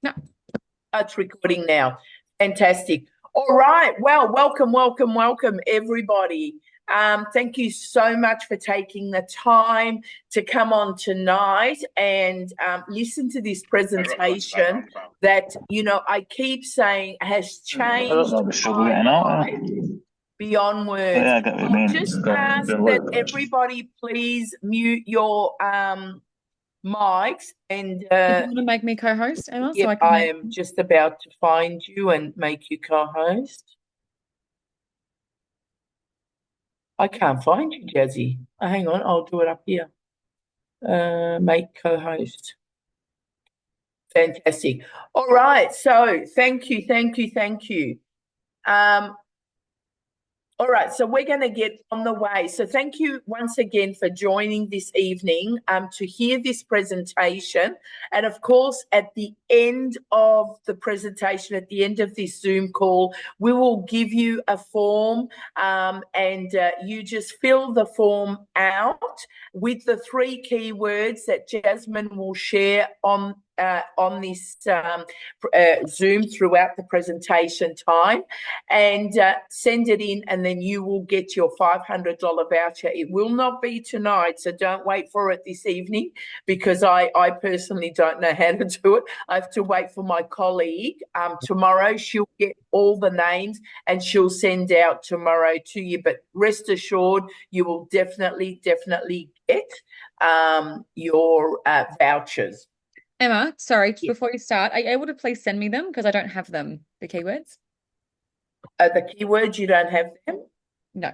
No. It's recording now. Fantastic. All right. Well, welcome, everybody. Thank you so much for taking the time to come on tonight and listen to this presentation that, I keep saying has changed my life beyond words. Yeah, I get what you I'll mean. just ask that everybody please mute your mics and Did you want to make me co-host, Emma, so I can I am just about to find you and make you co-host. I can't find you, Jazzy. Hang on, I'll do it up here. Make co-host. Fantastic. All right. So thank you. All right, so we're going to get on the way. So thank you once again for joining this evening to hear this presentation. And of course, at the end of the presentation, at the end of this Zoom call, we will give you a form and you just fill the form out with the 3 keywords that Jasmine will share on this Zoom throughout the presentation time, and send it in, and then you will get your $500 voucher. It will not be tonight, so don't wait for it this evening, because I personally don't know how to do it. I have to wait for my colleague. Tomorrow she'll get all the names and she'll send out tomorrow to you, but rest assured you will definitely get your vouchers. Emma, sorry, before you start, are you able to please send me them because I don't have them, the keywords? The keywords, you don't have them? No.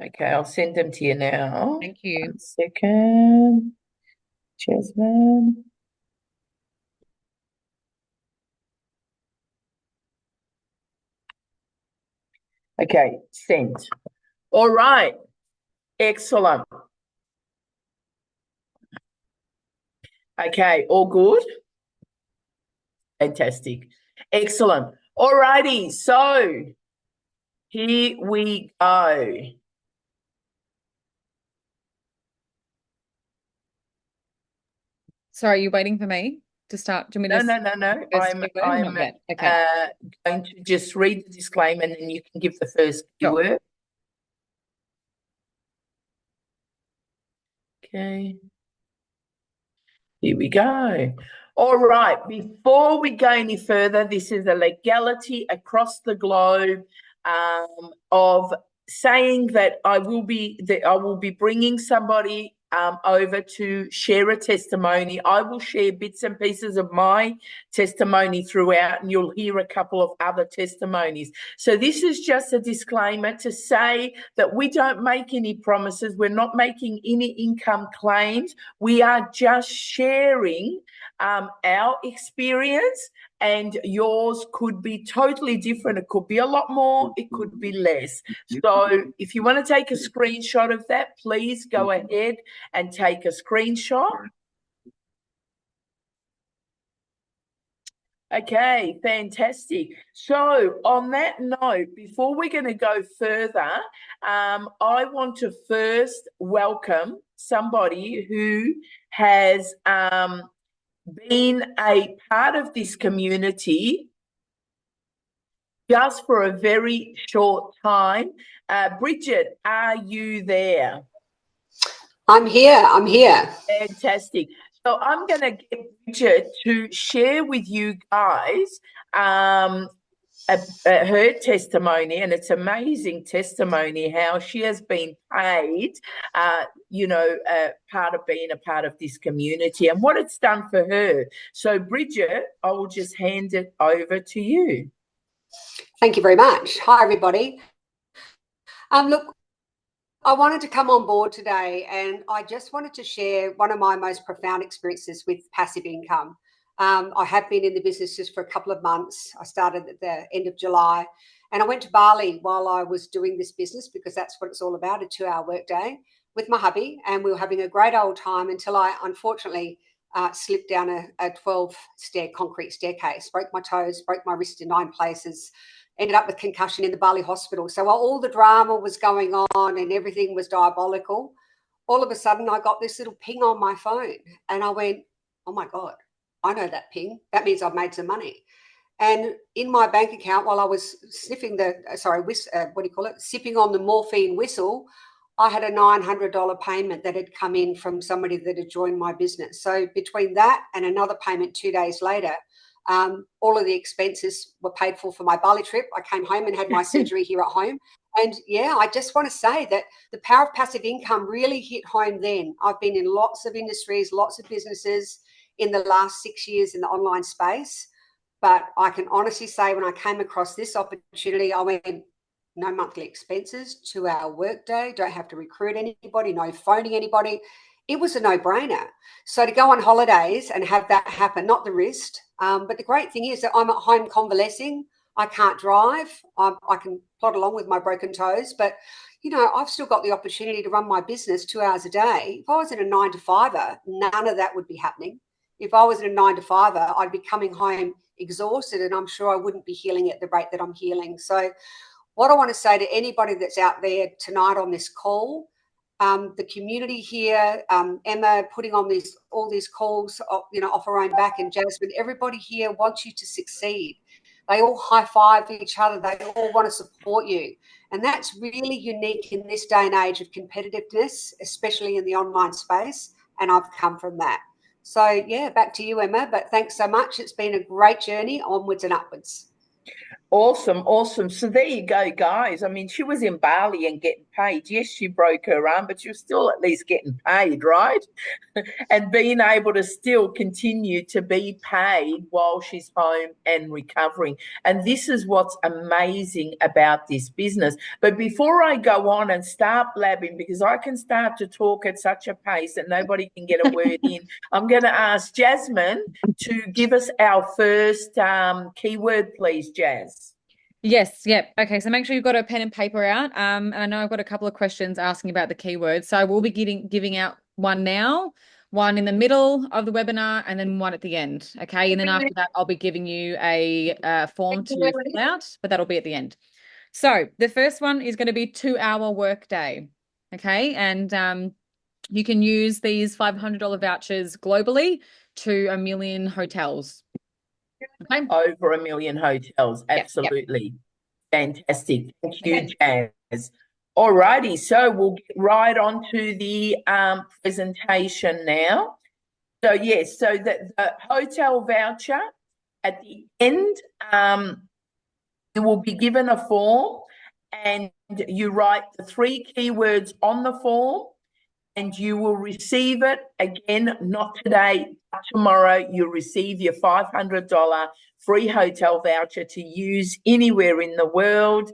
Okay, I'll send them to you now. Thank you. 1 second, Jasmine. Okay, sent. All right, excellent. Okay, all good? Fantastic. Excellent. All righty, so here we go. Sorry, you waiting for me to start? Do you want me to No. first I'm keyword or not yet? Okay. going to just read the disclaimer and then you can give the first Sure. keyword. Okay. Here we go. All right. Before we go any further, this is a legality across the globe of saying that I will be bringing somebody over to share a testimony. I will share bits and pieces of my testimony throughout, and you'll hear a couple of other testimonies. So this is just a disclaimer to say that we don't make any promises. We're not making any income claims. We are just sharing our experience, and yours could be totally different. It could be a lot more, it could be less. So if you want to take a screenshot of that, please go ahead and take a screenshot. Okay, fantastic. So on that note, before we're going to go further, I want to first welcome somebody who has been a part of this community just for a very short time. Bridget, are you there? I'm here. Fantastic. So I'm going to get Bridget to share with you guys her testimony, and it's amazing testimony how she has been paid, part of being a part of this community and what it's done for her. So Bridget, I will just hand it over to you. Thank you very much. Hi, everybody. Look, I wanted to come on board today, and I just wanted to share one of my most profound experiences with passive income. I have been in the business just for a couple of months. I started at the end of July, and I went to Bali while I was doing this business, because that's what it's all about, a 2-hour workday with my hubby, and we were having a great old time until I unfortunately slipped down a 12-stair concrete staircase, broke my toes, broke my wrist in 9 places, ended up with concussion in the Bali hospital. So while all the drama was going on and everything was diabolical, all of a sudden I got this little ping on my phone and I went, oh my God, I know that ping. That means I've made some money. And in my bank account, while I was sipping on the morphine whistle, I had a $900 payment that had come in from somebody that had joined my business. So between that and another payment 2 days later, all of the expenses were paid for my Bali trip. I came home and had my surgery here at home. And yeah, I just want to say that the power of passive income really hit home then. I've been in lots of industries, lots of businesses in the last 6 years in the online space. But I can honestly say when I came across this opportunity, I went, no monthly expenses, 2-hour workday, don't have to recruit anybody, no phoning anybody. It was a no-brainer. So to go on holidays and have that happen, not the wrist, but the great thing is that I'm at home convalescing. I can't drive. I can plod along with my broken toes, but you know, I've still got the opportunity to run my business 2 hours a day. If I was in a 9-to-5er, none of that would be happening. If I was in a 9-to-5er, I'd be coming home exhausted, and I'm sure I wouldn't be healing at the rate that I'm healing. So what I want to say to anybody that's out there tonight on this call, the community here, Emma putting on all these calls, you know, off her own back, and Jasmine, everybody here wants you to succeed. They all high five each other. They all want to support you. And that's really unique in this day and age of competitiveness, especially in the online space. And I've come from that. So yeah, back to you, Emma, but thanks so much. It's been a great journey onwards and upwards. Awesome, awesome. So there you go, guys. I mean, she was in Bali and getting paid. Yes, she broke her arm, but she was still at least getting paid, right? And being able to still continue to be paid while she's home and recovering. And this is what's amazing about this business. But before I go on and start blabbing, because I can start to talk at such a pace that nobody can get a word in, I'm going to ask Jasmine to give us our first keyword, please, Jazz. Yes, yep. Okay, so make sure you've got a pen and paper out. And I know I've got a couple of questions asking about the keywords. So we'll be giving out one now, one in the middle of the webinar, and then one at the end. Okay, and then after that, I'll be giving you a form to fill out, but that'll be at the end. So the first one is going to be 2-hour workday. Okay, and you can use these $500 vouchers globally to 1 million hotels. Okay. Over 1 million hotels. Absolutely. Yep. Fantastic. Thank you, Jazz. All righty. So we'll get right on to the presentation now. So, yes, so the hotel voucher at the end, you will be given a form and you write the 3 keywords on the form, and you will receive it again, not today, but tomorrow. You'll receive your $500 free hotel voucher to use anywhere in the world.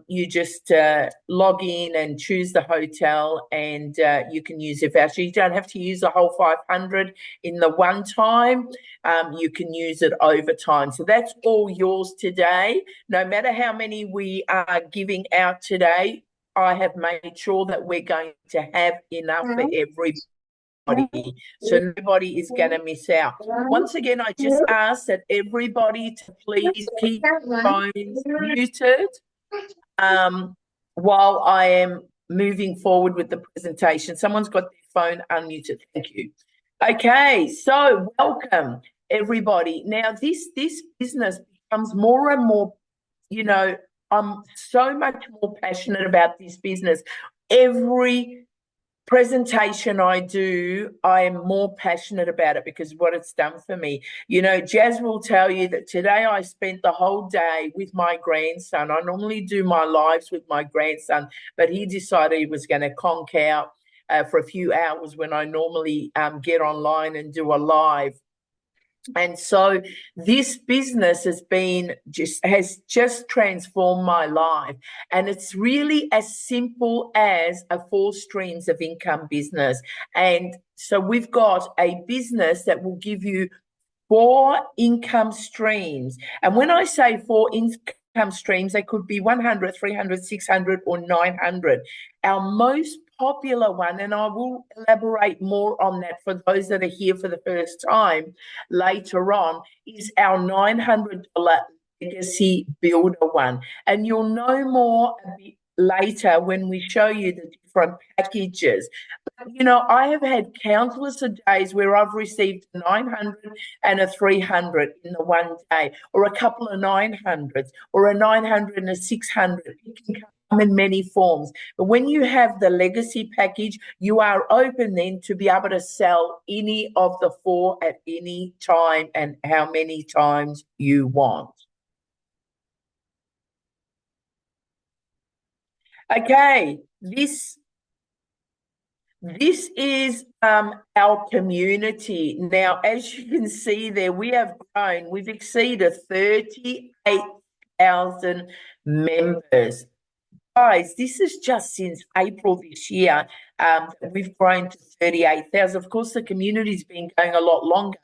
You just log in and choose the hotel, and you can use your voucher. You don't have to use the whole 500 in the one time. You can use it over time. So that's all yours today. No matter how many we are giving out today, I have made sure that we're going to have enough for everybody, so nobody is going to miss out. Once again, I just ask that everybody to please keep phones muted while I am moving forward with the presentation. Someone's got their phone unmuted. Thank you. Okay, so welcome everybody. Now this business becomes more and more, you know, I'm so much more passionate about this business. Every presentation I do, I am more passionate about it because what it's done for me. You know, Jazz will tell you that today I spent the whole day with my grandson. I normally do my lives with my grandson, but he decided he was going to conk out for a few hours when I normally get online and do a live. And so this business has just transformed my life. And it's really as simple as a 4 streams of income business. And so we've got a business that will give you 4 income streams. And when I say 4 income streams, they could be 100, 300, 600, or 900. Our most popular one, and I will elaborate more on that for those that are here for the first time later on, is our $900 legacy builder one. And you'll know more later when we show you the different packages. But, you know, I have had countless of days where I've received 900 and a 300 in the one day, or a couple of 900s, or a 900 and a 600. It can come in many forms. But when you have the legacy package, you are open then to be able to sell any of the 4 at any time and how many times you want. Okay, this is our community. Now, as you can see there, we have grown. We've exceeded 38,000 members. Guys, this is just since April this year. We've grown to 38,000. Of course, the community's been going a lot longer.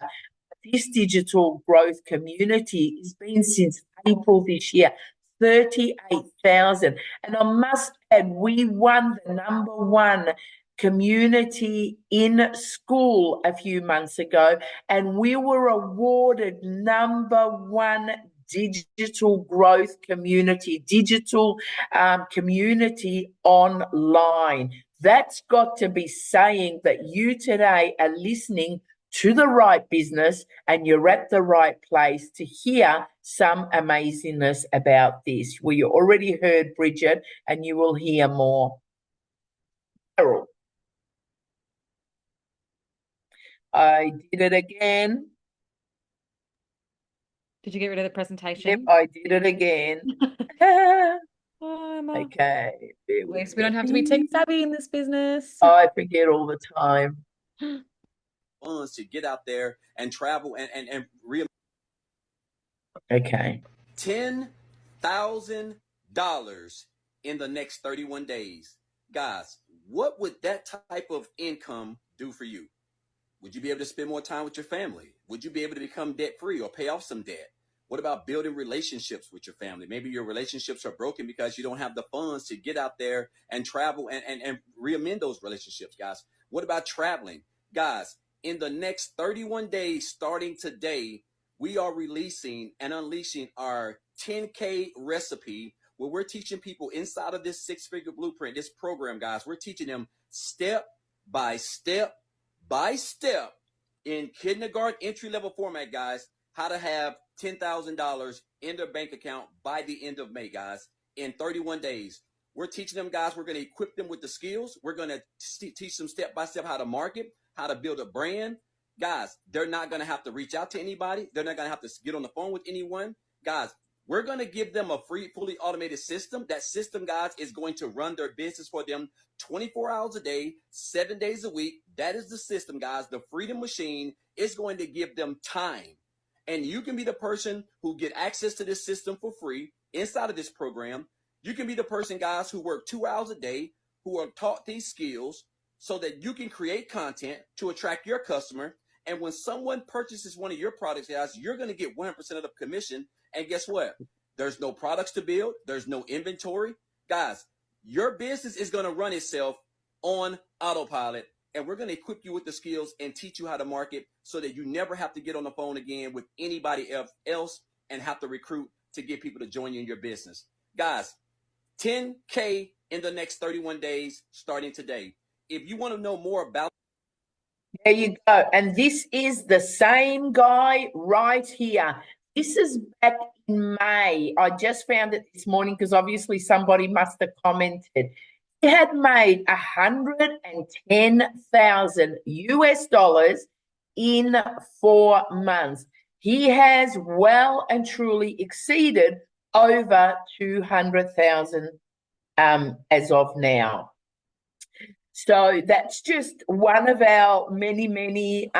This digital growth community has been since April this year. 38,000. And I must add, we won the #1 community in school a few months ago, and we were awarded #1 digital growth community, digital community online. That's got to be saying that you today are listening to the right business and you're at the right place to hear some amazingness about this. Well, you already heard Bridget and you will hear more. Carol. I did it again. Did you get rid of the presentation? Yep, I did it again. Oh, Emma. Okay. At least we don't have to be tech savvy in this business. I forget all the time. Funds to get out there and travel and real. Okay. $10,000 in the next 31 days. Guys, what would that type of income do for you? Would you be able to spend more time with your family? Would you be able to become debt-free or pay off some debt? What about building relationships with your family? Maybe your relationships are broken because you don't have the funds to get out there and travel and reamend those relationships, guys. What about traveling? Guys, in the next 31 days, starting today, we are releasing and unleashing our 10K recipe where we're teaching people inside of this 6-figure blueprint, this program, guys. We're teaching them step by step in kindergarten entry-level format, guys, how to have $10,000 in their bank account by the end of May, guys, in 31 days. We're teaching them, guys, we're going to equip them with the skills. We're going to teach them step-by-step how to market, how to build a brand. Guys, they're not going to have to reach out to anybody. They're not going to have to get on the phone with anyone. Guys, we're going to give them a free, fully automated system. That system, guys, is going to run their business for them 24 hours a day, 7 days a week. That is the system, guys. The Freedom Machine is going to give them time. And you can be the person who get access to this system for free inside of this program. You can be the person, guys, who work 2 hours a day, who are taught these skills so that you can create content to attract your customer. And when someone purchases one of your products, guys, you're going to get 100% of the commission. And guess what? There's no products to build. There's no inventory. Guys, your business is going to run itself on autopilot. And we're going to equip you with the skills and teach you how to market so that you never have to get on the phone again with anybody else and have to recruit to get people to join you in your business. Guys, 10K in the next 31 days starting today. If you want to know more about. There you go. And this is the same guy right here. This is back in May. I just found it this morning because obviously somebody must have commented. He had made $110,000 in 4 months. He has well and truly exceeded over 200,000 as of now. So that's just one of our many, many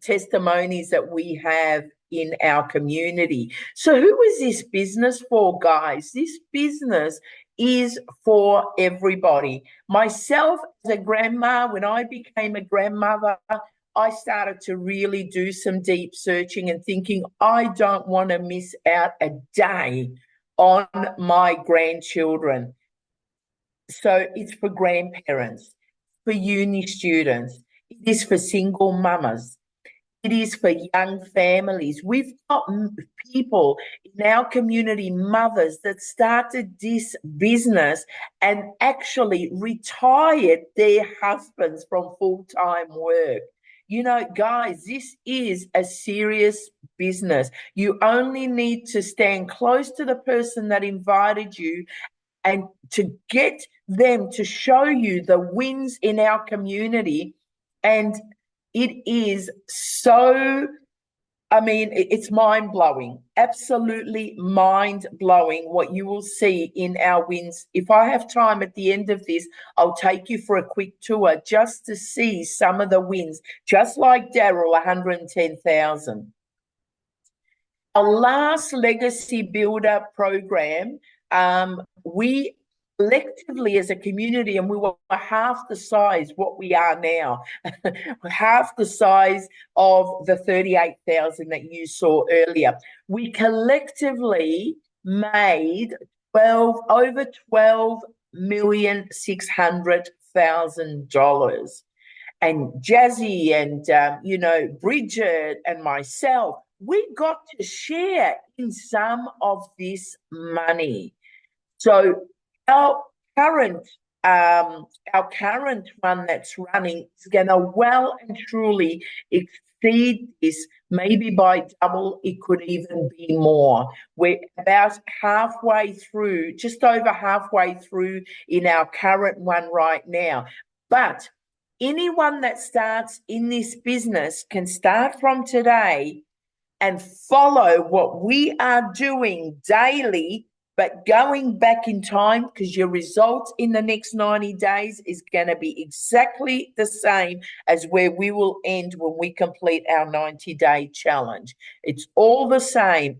testimonies that we have in our community. So who is this business for, guys? This business is for everybody. Myself as a grandma, when I became a grandmother, I started to really do some deep searching and thinking, I don't want to miss out a day on my grandchildren. So it's for grandparents, for uni students, it is for single mamas. it is for young families. We've got people in our community, mothers that started this business and actually retired their husbands from full-time work. You know, guys, this is a serious business. You only need to stand close to the person that invited you and to get them to show you the wins in our community. And it is so, I mean, it's mind-blowing, absolutely mind-blowing what you will see in our wins. If I have time at the end of this, I'll take you for a quick tour just to see some of the wins, just like Daryl, 110,000. Our last Legacy Builder program, we collectively as a community, and we were half the size what we are now, half the size of the 38,000 that you saw earlier. We collectively made over $12,600,000. And Jazzy and, Bridget and myself, we got to share in some of this money. So our current one that's running is going to well and truly exceed this, maybe by double. It could even be more. We're about halfway through, just over halfway through in our current one right now. But anyone that starts in this business can start from today and follow what we are doing daily, but going back in time, because your results in the next 90 days is going to be exactly the same as where we will end when we complete our 90-day challenge. It's all the same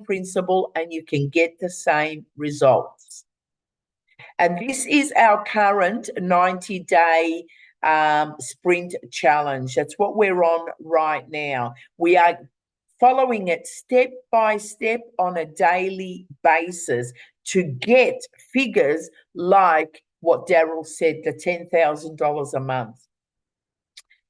principle, and you can get the same results. And this is our current 90-day sprint challenge. That's what we're on right now. We are following it step by step on a daily basis to get figures like what Daryl said, the $10,000 a month.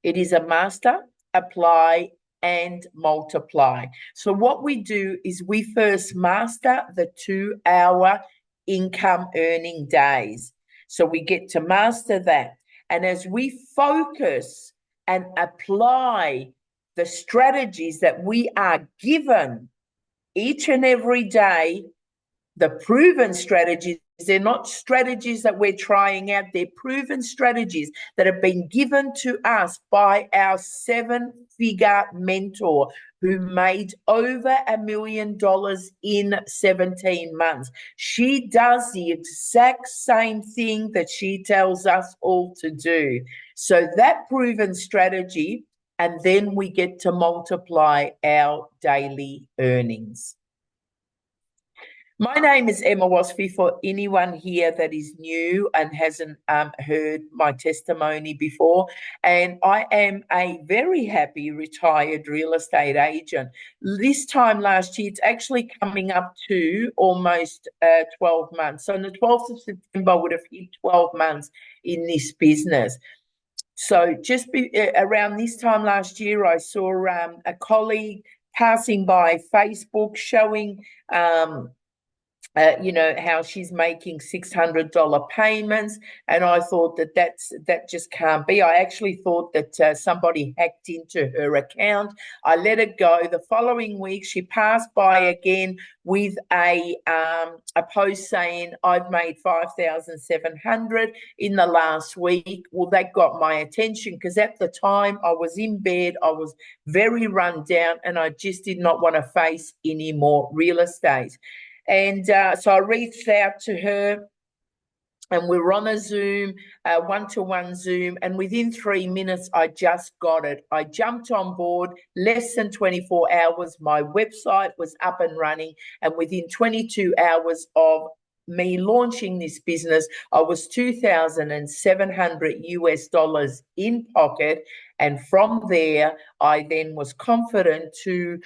It is a master, apply, and multiply. So what we do is we first master the 2-hour income earning days. So we get to master that. And as we focus and apply the strategies that we are given each and every day, the proven strategies, they're not strategies that we're trying out, they're proven strategies that have been given to us by our 7-figure mentor who made over $1 million in 17 months. She does the exact same thing that she tells us all to do. So that proven strategy, and then we get to multiply our daily earnings. My name is Emma Wasfy, for anyone here that is new and hasn't heard my testimony before. And I am a very happy retired real estate agent. This time last year, it's actually coming up to almost 12 months. So on the 12th of September, I would have hit 12 months in this business. So just around this time last year, I saw a colleague passing by Facebook showing how she's making $600 payments. And I thought that just can't be. I actually thought that somebody hacked into her account. I let it go. The following week, she passed by again with a post saying, I've made $5,700 in the last week. Well, that got my attention because at the time I was in bed, I was very run down, and I just did not want to face any more real estate. And so I reached out to her, and we were on a Zoom, one-to-one Zoom, and within 3 minutes, I just got it. I jumped on board. Less than 24 hours, my website was up and running, and within 22 hours of me launching this business, I was $2,700 in pocket, And from there, I then was confident to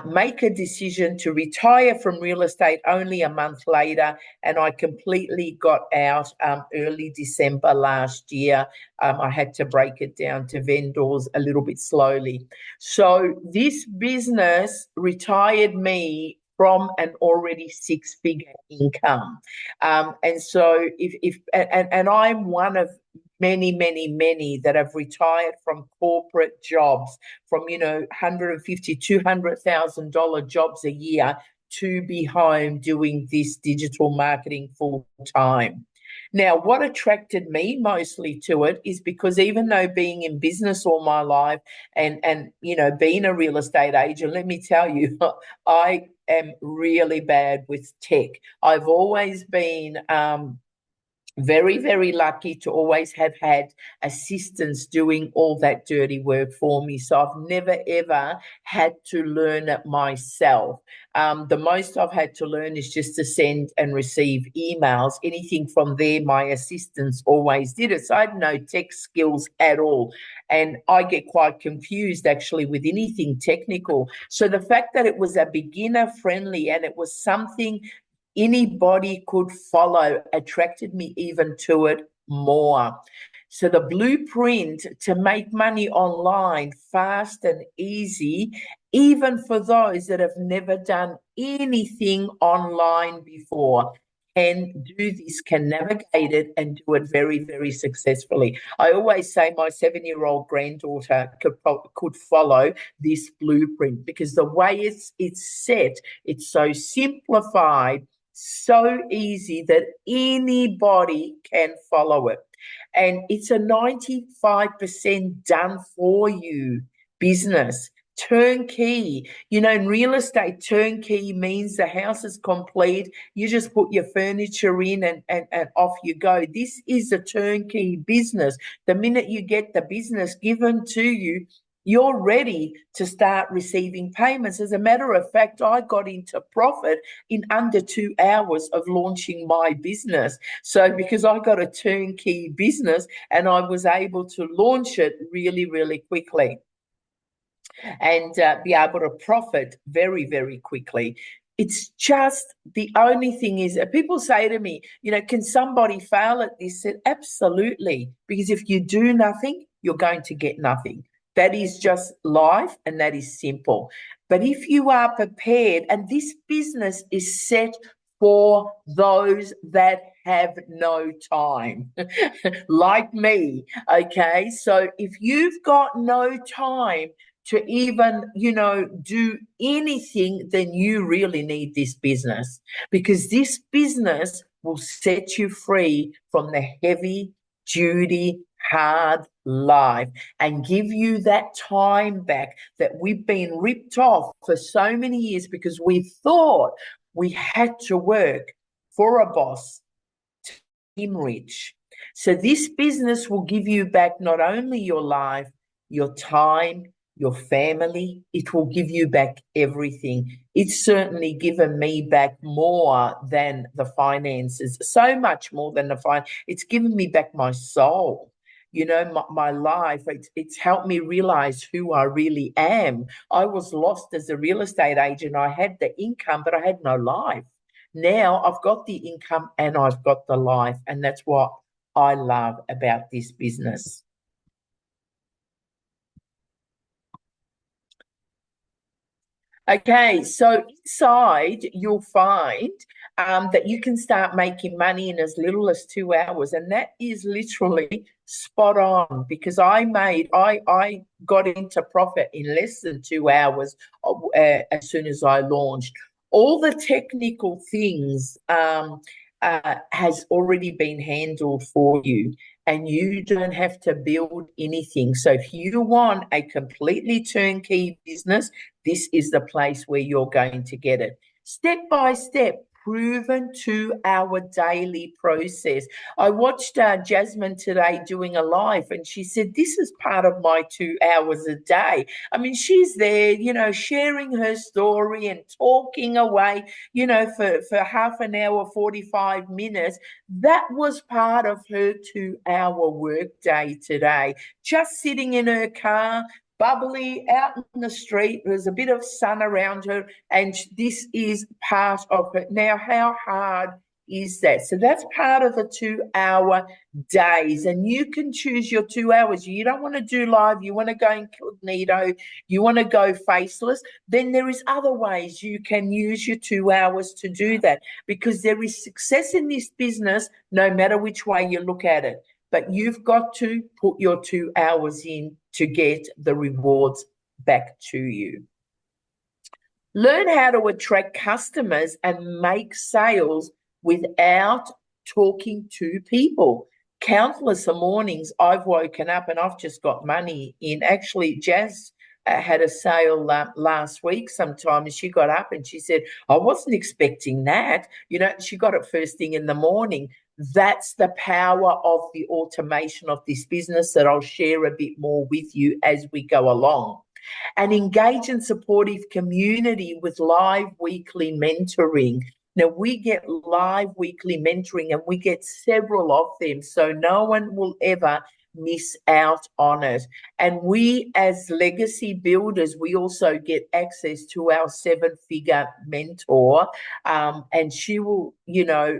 make a decision to retire from real estate only a month later, and I completely got out early December last year. I had to break it down to vendors a little bit slowly. So this business retired me from an already six-figure income. And so and I'm one of many that have retired from corporate jobs, from, $150,000, $200,000 jobs a year, to be home doing this digital marketing full time. Now, what attracted me mostly to it is because even though being in business all my life and being a real estate agent, let me tell you, I am really bad with tech. I've always been very, very lucky to always have had assistants doing all that dirty work for me. So I've never, ever had to learn it myself. The most I've had to learn is just to send and receive emails. Anything from there, my assistants always did it. So I had no tech skills at all. And I get quite confused actually with anything technical. So the fact that it was a beginner friendly and it was something anybody could follow attracted me even to it more. So the blueprint to make money online fast and easy, even for those that have never done anything online before, can do this, can navigate it and do it very, very successfully. I always say my 7-year-old granddaughter could follow this blueprint, because the way it's set, it's so simplified, so easy that anybody can follow it. And it's a 95% done for you business. Turnkey. In real estate, turnkey means the house is complete. You just put your furniture in and off you go. This is a turnkey business. The minute you get the business given to you, you're ready to start receiving payments. As a matter of fact, I got into profit in under 2 hours of launching my business. So because I got a turnkey business and I was able to launch it really, really quickly and be able to profit very, very quickly. It's just, the only thing is, people say to me, can somebody fail at this? I said, absolutely, because if you do nothing, you're going to get nothing. That is just life, and that is simple. But if you are prepared, and this business is set for those that have no time, like me, okay? So if you've got no time to even, do anything, then you really need this business, because this business will set you free from the heavy duty, hard life and give you that time back that we've been ripped off for so many years because we thought we had to work for a boss to keep him rich. So this business will give you back not only your life, your time, your family. It will give you back everything. It's certainly given me back more than the finances, so much more than the finance. It's given me back my soul. My life, it's helped me realize who I really am. I was lost as a real estate agent. I had the income, but I had no life. Now I've got the income and I've got the life, and that's what I love about this business. Okay, so inside you'll find that you can start making money in as little as 2 hours, and that is literally spot on, because I got into profit in less than 2 hours as soon as I launched. All the technical things has already been handled for you, and you don't have to build anything. So if you want a completely turnkey business, this is the place where you're going to get it. Step by step, proven 2-hour daily process. I watched Jasmine today doing a live, and she said, this is part of my 2 hours a day. I mean, she's there, you know, sharing her story and talking away, you know, for half an hour, 45 minutes. That was part of her 2-hour work day today. Just sitting in her car, bubbly, out in the street. There's a bit of sun around her, and this is part of it. Now, how hard is that? So that's part of the 2-hour days, and you can choose your 2 hours. You don't want to do live, you want to go incognito, you want to go faceless, then there is other ways you can use your 2 hours to do that, because there is success in this business no matter which way you look at it. But you've got to put your 2 hours in to get the rewards back to you. Learn how to attract customers and make sales without talking to people. Countless of mornings I've woken up and I've just got money in. Actually, Jazz had a sale last week sometime, and she got up and she said, I wasn't expecting that. You know, she got it first thing in the morning. That's the power of the automation of this business that I'll share a bit more with you as we go along. An engaged and supportive community with live weekly mentoring. Now, we get live weekly mentoring and we get several of them, so no one will ever miss out on it. And we, as legacy builders, we also get access to our 7-figure mentor, and she will, you know,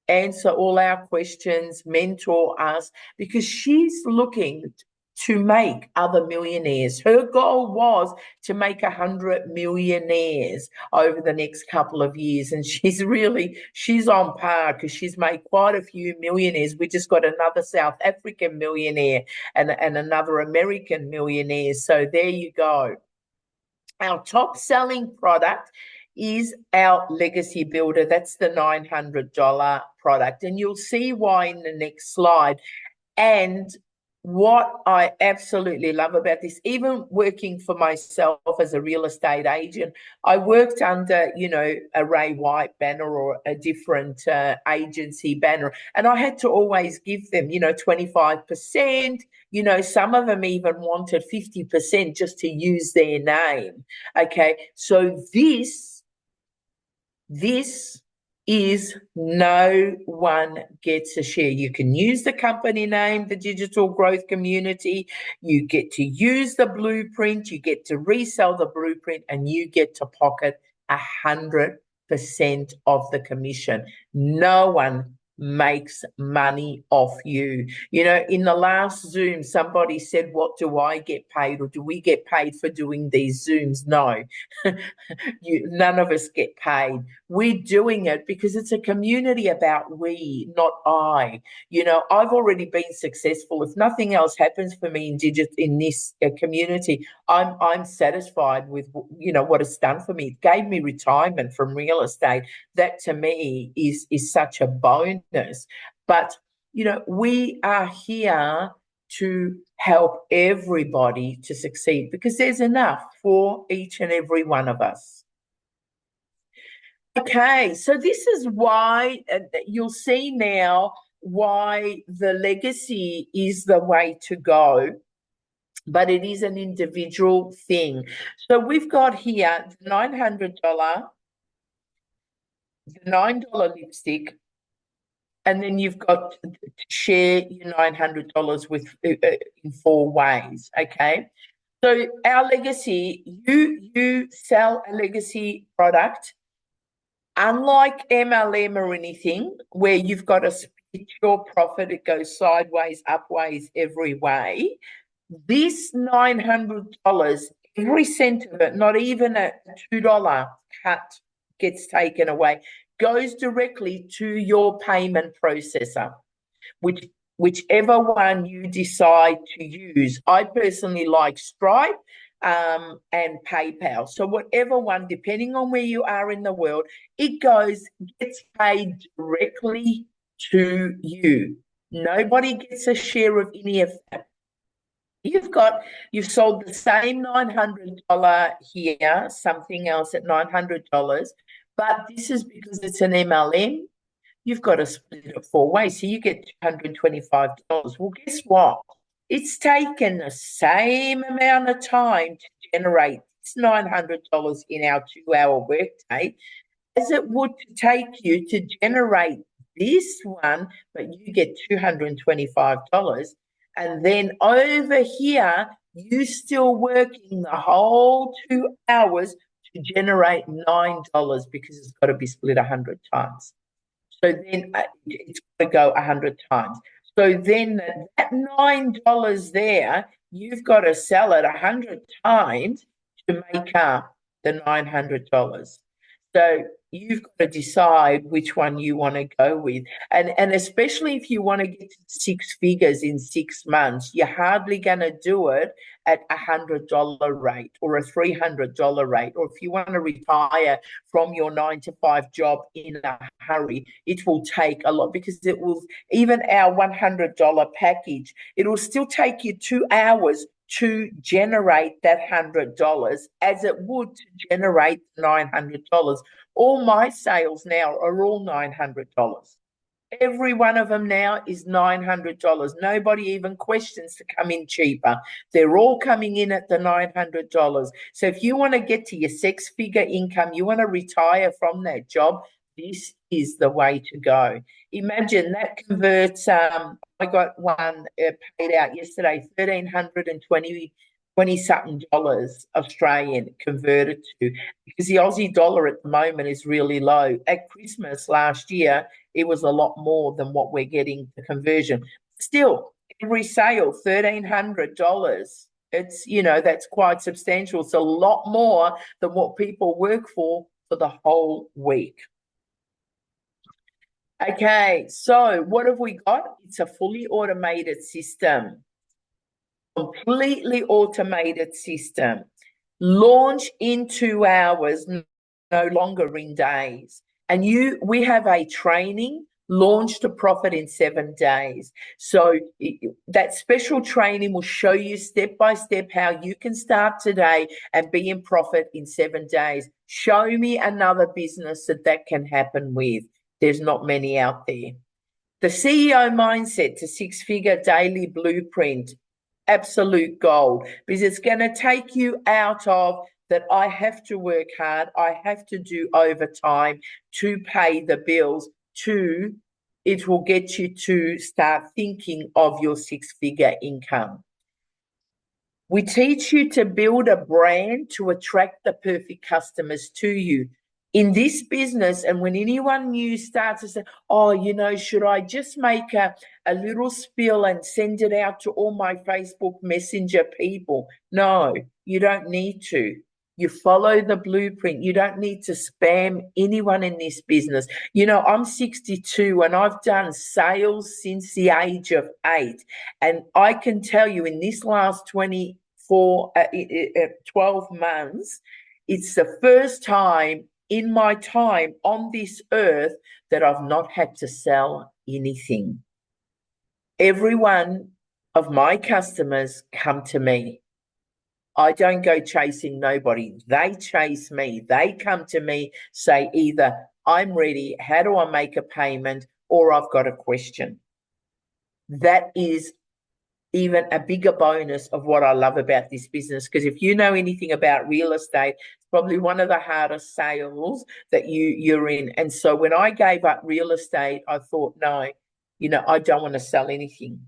answer all our questions, mentor us, because she's looking to make other millionaires. Her goal was to make 100 millionaires over the next couple of years. And she's on par, because she's made quite a few millionaires. We just got another South African millionaire and another American millionaire. So there you go. Our top selling product is our Legacy Builder. That's the $900 product. And you'll see why in the next slide. And what I absolutely love about this, even working for myself as a real estate agent, I worked under, you know, a Ray White banner or a different agency banner, and I had to always give them, you know, 25%. You know, some of them even wanted 50% just to use their name. Okay, so this is no one gets a share. You can use the company name, the Digital Growth Community, you get to use the blueprint, you get to resell the blueprint, and you get to pocket 100% of the commission. No one makes money off you. You know, in the last Zoom, somebody said, what do I get paid, or do we get paid for doing these Zooms? No, none of us get paid. We're doing it because it's a community about we, not I. You know, I've already been successful. If nothing else happens for me in this community, I'm satisfied with, you know, what it's done for me. It gave me retirement from real estate. That to me is such a bonus. But, you know, we are here to help everybody to succeed, because there's enough for each and every one of us. Okay, so this is why you'll see now why the legacy is the way to go, but it is an individual thing. So we've got here the $900, the $9 lipstick, and then you've got to share your $900 with in 4 ways. Okay, so our legacy, you sell a legacy product. Unlike MLM or anything where you've got to split your profit, it goes sideways, upways, every way. This $900, every cent of it, not even a $2 cut gets taken away, goes directly to your payment processor, whichever one you decide to use. I personally like Stripe and PayPal. So whatever one, depending on where you are in the world, it gets paid directly to you. Nobody gets a share of any of that. You've sold the same $900 here, something else at $900, But this is because it's an MLM. You've got to split it 4 ways. So you get $225. Well, guess what? It's taken the same amount of time to generate this $900 in our 2-hour workday as it would to take you to generate this one, but you get $225. And then over here, you still working the whole 2 hours to generate $9 because it's got to be split 100 times. So then it's got to go 100 times. So then that $9 there, you've got to sell it 100 times to make up the $900. So you've got to decide which one you want to go with. And especially if you want to get to 6 figures in 6 months, you're hardly going to do it at $100 rate or a $300 rate. Or if you want to retire from your 9-to-5 job in a hurry, it will take a lot, because it will, even our $100 package, it will still take you 2 hours to generate that $100 as it would to generate $900. All my sales now are all $900. Every one of them now is $900. Nobody even questions to come in cheaper. They're all coming in at the $900. So if you want to get to your 6-figure income, you want to retire from that job, this is the way to go. Imagine that converts, I got one paid out yesterday, 1,320 something dollars Australian converted to, because the Aussie dollar at the moment is really low. At Christmas last year, it was a lot more than what we're getting the conversion. Still, every sale, $1,300. It's, that's quite substantial. It's a lot more than what people work for the whole week. Okay, so what have we got? It's a fully automated system. Completely automated system. Launch in 2 hours, no longer in days. And we have a training, launch to profit in 7 days. So that special training will show you step by step how you can start today and be in profit in 7 days. Show me another business that can happen with. There's not many out there. The CEO mindset to 6-figure daily blueprint, absolute gold, because it's going to take you out of that I have to work hard, I have to do overtime to pay the bills, to it will get you to start thinking of your 6-figure income. We teach you to build a brand to attract the perfect customers to you. In this business, and when anyone new starts to say, oh, should I just make a little spiel and send it out to all my Facebook Messenger people? No, you don't need to. You follow the blueprint. You don't need to spam anyone in this business. I'm 62 and I've done sales since the age of 8. And I can tell you in this last 12 months, it's the first time in my time on this earth that I've not had to sell anything. Every one of my customers come to me. I don't go chasing nobody. They chase me. They come to me, say either I'm ready, how do I make a payment, or I've got a question. That is even a bigger bonus of what I love about this business, because if you know anything about real estate, it's probably one of the hardest sales that you're in. And so when I gave up real estate, I thought, no, I don't want to sell anything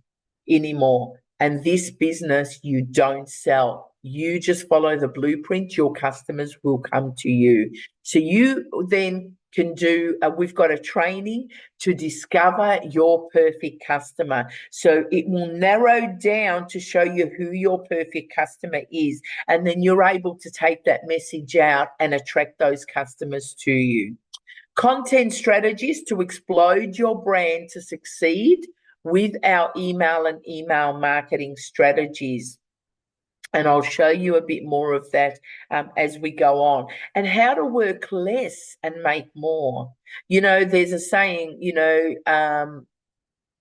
anymore. And this business, you don't sell. You just follow the blueprint. Your customers will come to you. So you then can do, we've got a training to discover your perfect customer. So it will narrow down to show you who your perfect customer is. And then you're able to take that message out and attract those customers to you. Content strategies to explode your brand to succeed with our email and email marketing strategies. And I'll show you a bit more of that as we go on. And how to work less and make more. There's a saying,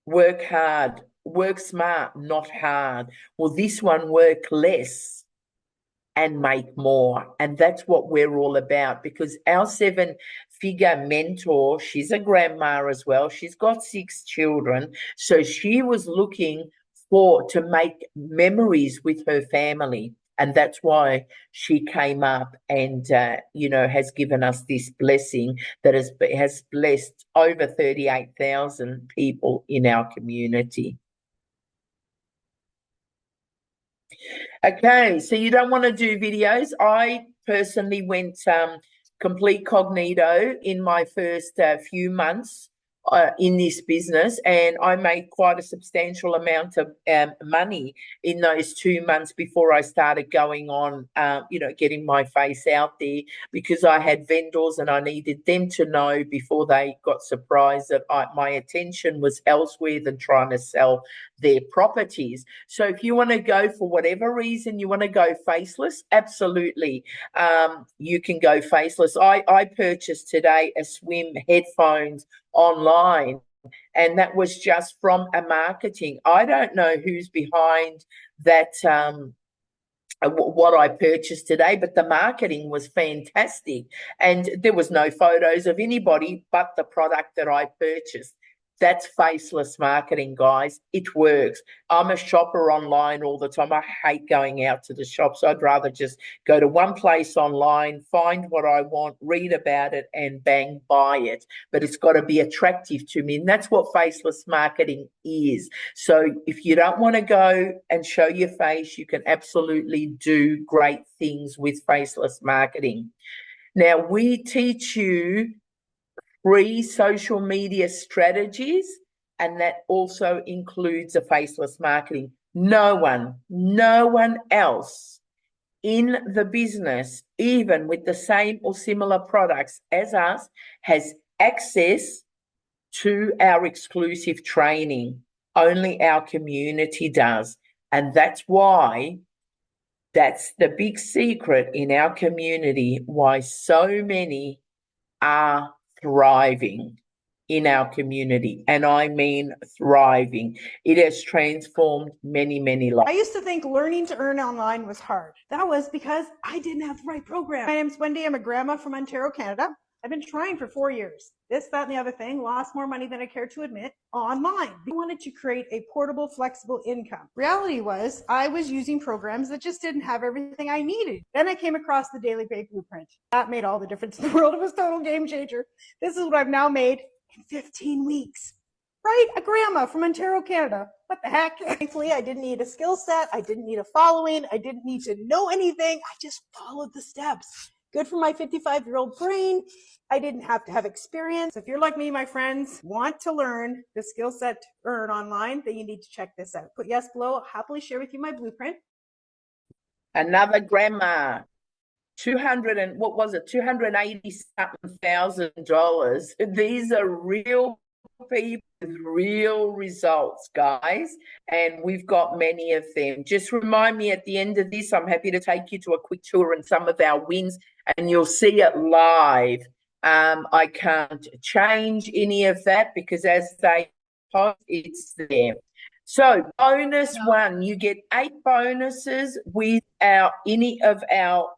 work hard, work smart, not hard. Well, this one, work less and make more. And that's what we're all about, because our 7-figure mentor, she's a grandma as well. She's got 6 children. So she was looking to make memories with her family. And that's why she came up and, has given us this blessing that has blessed over 38,000 people in our community. Okay, so you don't want to do videos. I personally went complete cognito in my first few months in this business, and I made quite a substantial amount of money in those 2 months before I started going on, getting my face out there, because I had vendors and I needed them to know before they got surprised that my attention was elsewhere than trying to sell their properties. So if you want to go, for whatever reason, you want to go faceless, absolutely, you can go faceless. I purchased today a Swim headphones online, and that was just from a marketing. I don't know who's behind that, what I purchased today, but the marketing was fantastic, and there was no photos of anybody but the product that I purchased. That's faceless marketing, guys. It works. I'm a shopper online all the time. I hate going out to the shops. I'd rather just go to one place online, find what I want, read about it, and bang, buy it. But it's got to be attractive to me. And that's what faceless marketing is. So if you don't want to go and show your face, you can absolutely do great things with faceless marketing. Now, we teach you free social media strategies, and that also includes a faceless marketing. No one else in the business, even with the same or similar products as us, has access to our exclusive training. Only our community does. And that's why, that's the big secret in our community, why so many are thriving in our community. And I mean thriving. It has transformed many, many lives. I used to think learning to earn online was hard. That was because I didn't have the right program. My name's Wendy. I'm a grandma from Ontario, Canada. I've been trying for 4 years. This, that, and the other thing, lost more money than I care to admit online. I wanted to create a portable, flexible income. Reality was I was using programs that just didn't have everything I needed. Then I came across the Daily Pay Blueprint. That made all the difference in the world. It was a total game changer. This is what I've now made in 15 weeks. Right? A grandma from Ontario, Canada. What the heck? Thankfully, I didn't need a skill set. I didn't need a following. I didn't need to know anything. I just followed the steps. Good for my 55-year-old brain. I didn't have to have experience. If you're like me, my friends, want to learn the skill set to earn online, then you need to check this out. Put yes below. I'll happily share with you my blueprint. Another grandma, $280,000. These are real people with real results, guys, and we've got many of them. Just remind me at the end of this, I'm happy to take you to a quick tour in some of our wins, and you'll see it live. I can't change any of that because as they post, it's there. So bonus one, you get 8 bonuses with any of our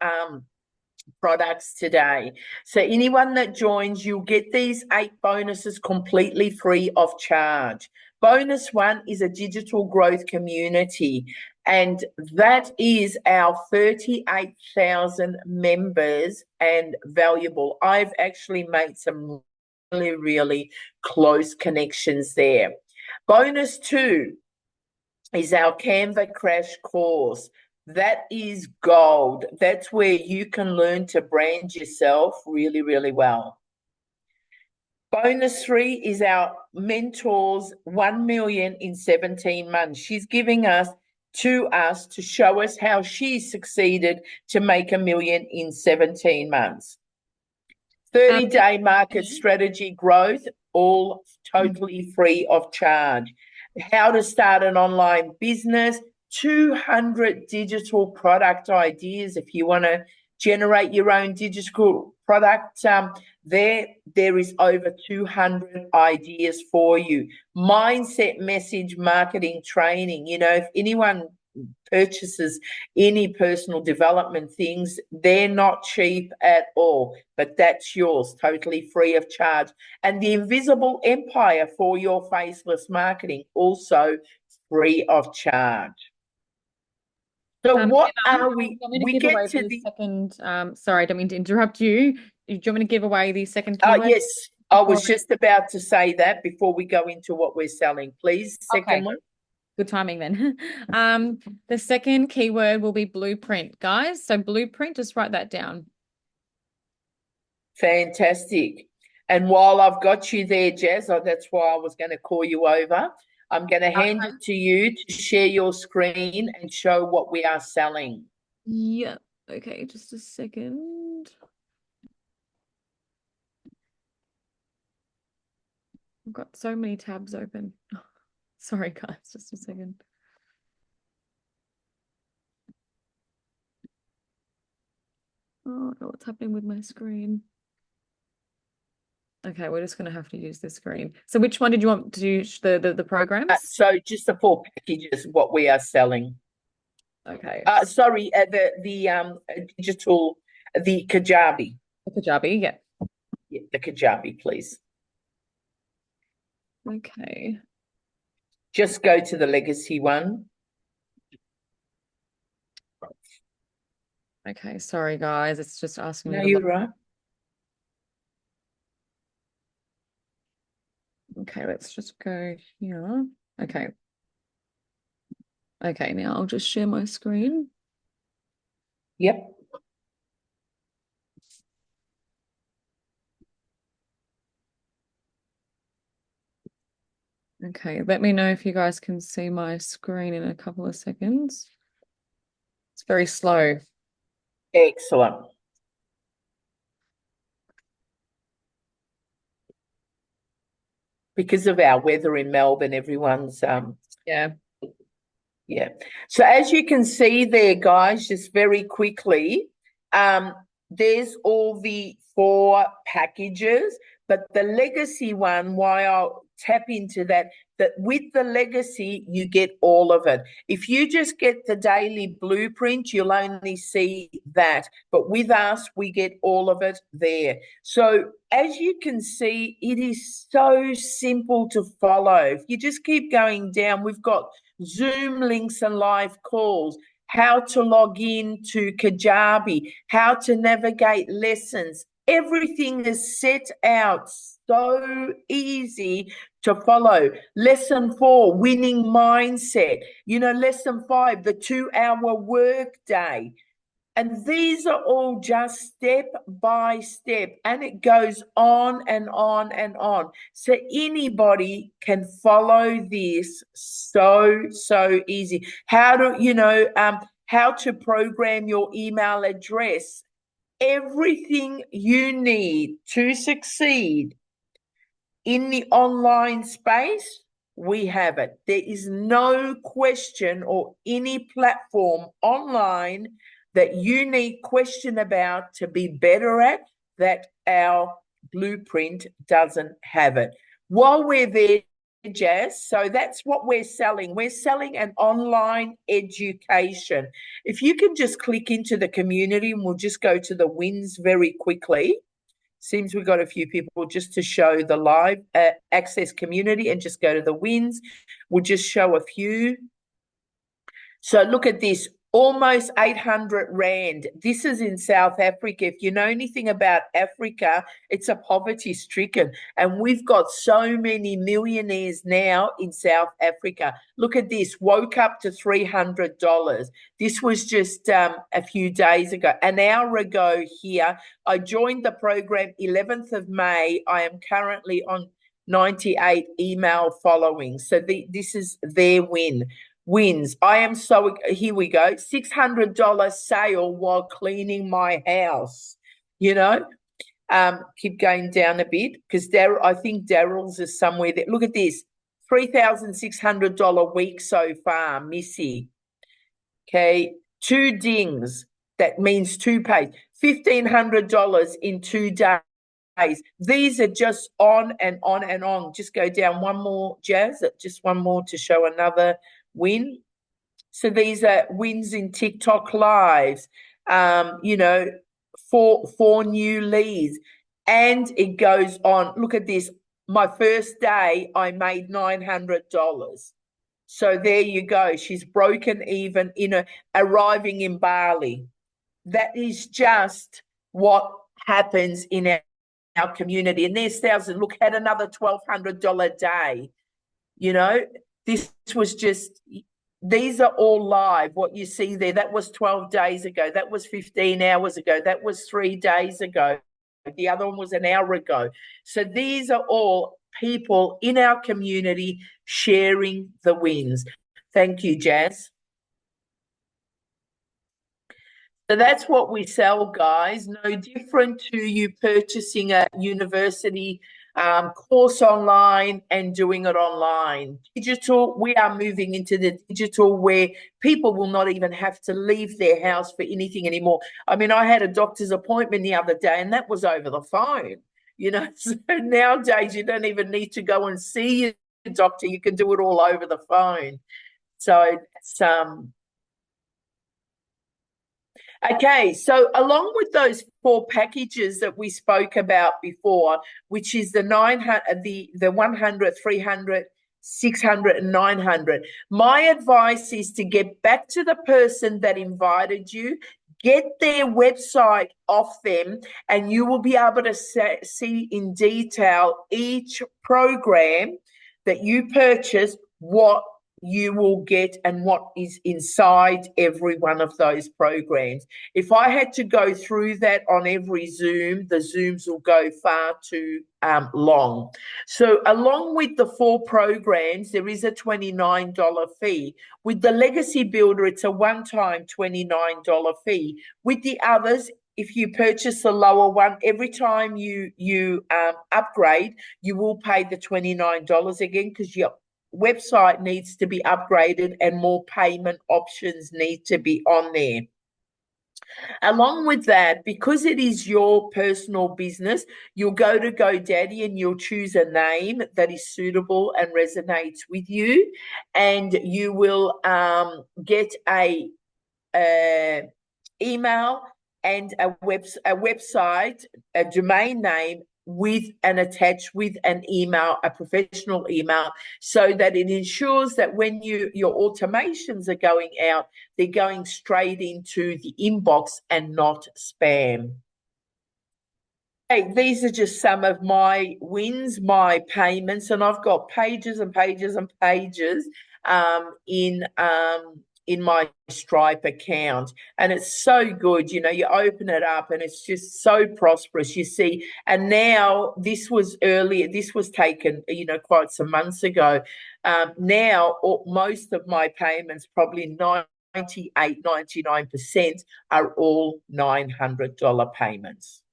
products today. So anyone that joins, you'll get these 8 bonuses completely free of charge. Bonus one is a digital growth community, and that is our 38,000 members and valuable. I've actually made some really, really close connections there. Bonus 2 is our Canva Crash course. That is gold. That's where you can learn to brand yourself really, really well. Bonus 3 is our mentor's 1 million in 17 months. She's giving us to show us how she succeeded to make $1 million in 17 months. 30-day market strategy growth, all totally free of charge. How to start an online business, 200 digital product ideas. If you want to generate your own digital product, there is over 200 ideas for you. Mindset message marketing training. You know, if anyone purchases any personal development things, they're not cheap at all, but that's yours, totally free of charge. And the Invisible Empire for your faceless marketing, also free of charge. So what Emma, are we? do you want me to We give get away to the the. second, sorry, I don't mean to interrupt you. Do you want me to give away the second keyword? Yes, I was before- just about to say that before we go into what we're selling. Please, second Okay. one. Good timing then. The second keyword will be blueprint, guys. So blueprint, just write that down. Fantastic. And while I've got you there, Jazz, that's why I was going to call you over. I'm going to hand it to you to share your screen and show what we are selling. Yeah. Okay, just a second. I've got so many tabs open. Sorry, guys, just a second. Oh, I don't know what's happening with my screen. Okay, we're just going to have to use this screen. So which one did you want to do, the programs? So just the 4 packages, what we are selling. Okay. Sorry, the digital, the Kajabi. The Kajabi, yeah. Yeah, the Kajabi, please. Okay. Just go to the legacy one. Okay, sorry guys, it's just asking me No, to you're right. Okay, let's just go here. Okay. Okay, now I'll just share my screen. Yep. Okay, let me know if you guys can see my screen in a couple of seconds. It's very slow. Excellent. Because of our weather in Melbourne, everyone's Yeah. yeah. So as you can see there, guys, just very quickly, there's all the 4 packages, but the legacy one, why I'll tap into that with the legacy, you get all of it. If you just get the daily blueprint, you'll only see that. But with us, we get all of it there. So as you can see, it is so simple to follow. If you just keep going down, we've got Zoom links and live calls, how to log in to Kajabi, how to navigate lessons. Everything is set out so easy to follow. Lesson 4, winning mindset. Lesson 5, the 2-hour work day. And these are all just step by step, and it goes on and on and on. So anybody can follow this so easy. How to program your email address. Everything you need to succeed in the online space, we have it. There is no question or any platform online that you need question about to be better at that our blueprint doesn't have it. While we're there, Jazz, so that's what we're selling. We're selling an online education. If you can just click into the community, and we'll just go to the wins very quickly. Seems we've got a few people just to show the live access community, and just go to the wins. We'll just show a few. So look at this, almost 800 Rand. This is in South Africa. If you know anything about Africa, it's a poverty stricken. And we've got so many millionaires now in South Africa. Look at this, woke up to $300. This was just a few days ago, an hour ago here. I joined the program 11th of May. I am currently on 98 email following. So this is their wins. I am so, here we go, $600 sale while cleaning my house. Keep going down a bit, because I think Daryl's is somewhere there. Look at this, $3,600 week so far, Missy. Okay, 2 dings, that means 2 pays, $1,500 in 2 days. These are just on and on and on. Just go down one more, Jazz, just one more to show another win. So these are wins in TikTok lives, you know, four new leads, and it goes on. Look at this. My first day, I made $900. So there you go. She's broken even arriving in Bali. That is just what happens in our community. And there's thousands. Look, had another $1,200 day. You know, this was just, these are all live. What you see there, that was 12 days ago. That was 15 hours ago. That was 3 days ago. The other one was an hour ago. So these are all people in our community sharing the wins. Thank you, Jazz. So that's what we sell, guys. No different to you purchasing a university course online and doing it online. Digital, we are moving into the digital where people will not even have to leave their house for anything anymore. I mean, I had a doctor's appointment the other day and that was over the phone. You know, so nowadays you don't even need to go and see your doctor. You can do it all over the phone. So it's okay, so along with those 4 packages that we spoke about before, which is the 100, 300, 600 and 900, my advice is to get back to the person that invited you, get their website off them, and you will be able to see in detail each program that you purchase, what you will get and what is inside every one of those programs. If I had to go through that on every Zoom, the Zooms will go far too long. So along with the 4 programs, there is a $29 fee. With the Legacy Builder, it's a one-time $29 fee. With the others, if you purchase the lower one, every time you upgrade, you will pay the $29 again, because your website needs to be upgraded and more payment options need to be on there. Along with that, because it is your personal business, you'll go to GoDaddy and you'll choose a name that is suitable and resonates with you, and you will get a email and a website, a domain name attached with an email, a professional email, so that it ensures that when your automations are going out, they're going straight into the inbox and not spam. Hey, these are just some of my wins, my payments, and I've got pages and pages and pages in my Stripe account, and it's so good. You know, you open it up and it's just so prosperous, you see. And now this was taken, you know, quite some months ago. Now most of my payments, probably 98, 99%, are all $900 payments.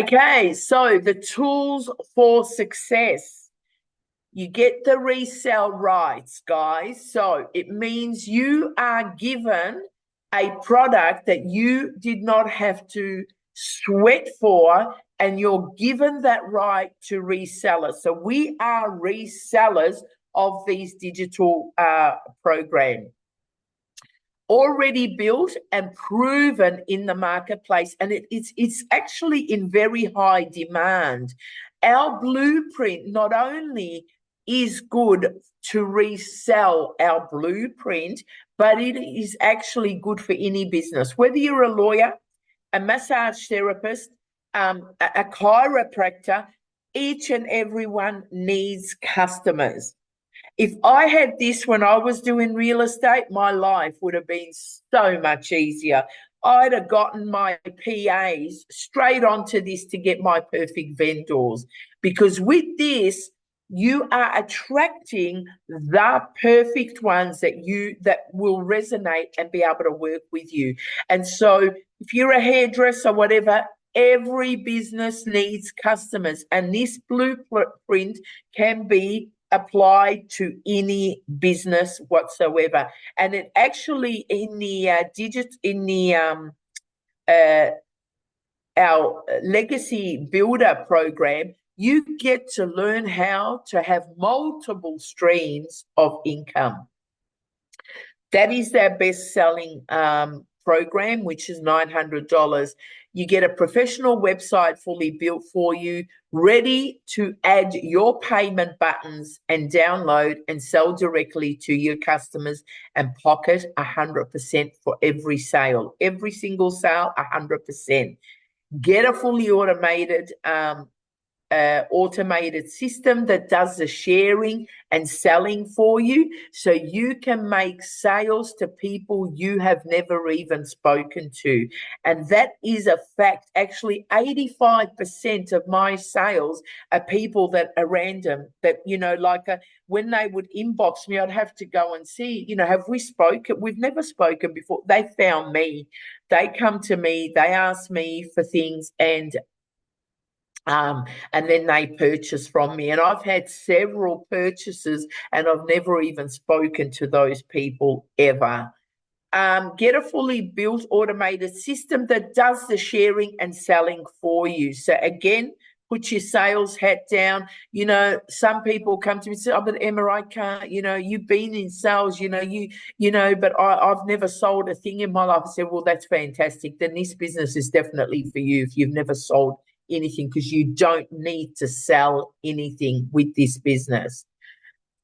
Okay, so the tools for success. You get the resale rights, guys. So it means you are given a product that you did not have to sweat for, and you're given that right to resell it. So we are resellers of these digital programs. Already built and proven in the marketplace, and it's actually in very high demand. Our blueprint not only is good to resell our blueprint, but it is actually good for any business, whether you're a lawyer, a massage therapist, a chiropractor. Each and everyone needs customers. If I had this when I was doing real estate, my life would have been so much easier. I'd have gotten my PAs straight onto this to get my perfect vendors, because with this, you are attracting the perfect ones that will resonate and be able to work with you. And so if you're a hairdresser, whatever, every business needs customers, and this blueprint can be applied to any business whatsoever. And it actually our Legacy Builder program, you get to learn how to have multiple streams of income. That is our best-selling program, which is $900. You get a professional website fully built for you, ready to add your payment buttons and download and sell directly to your customers and pocket 100% for every sale. Every single sale, 100%. Get a fully automated system that does the sharing and selling for you, so you can make sales to people you have never even spoken to. And that is a fact. Actually, 85% of my sales are people that are random, that, when they would inbox me, I'd have to go and see, have we spoken? We've never spoken before. They found me. They come to me, they ask me for things, and then they purchase from me. And I've had several purchases and I've never even spoken to those people ever. Get a fully built automated system that does the sharing and selling for you. So again, put your sales hat down. Some people come to me and say, "Oh, but Emma, I can't, you've been in sales, but I've never sold a thing in my life." I said, "Well, that's fantastic. Then this business is definitely for you if you've never sold anything, because you don't need to sell anything with this business."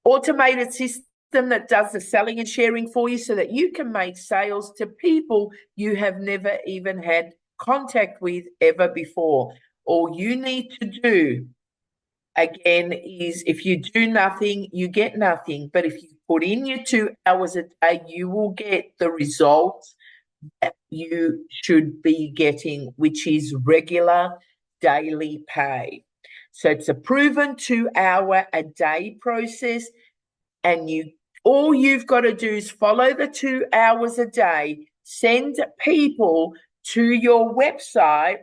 Automated system that does the selling and sharing for you so that you can make sales to people you have never even had contact with ever before. All you need to do, again, is if you do nothing, you get nothing. But if you put in your 2 hours a day, you will get the results that you should be getting, which is regular daily pay. So it's a proven 2 hour a day process, and all you've got to do is follow the 2 hours a day, send people to your website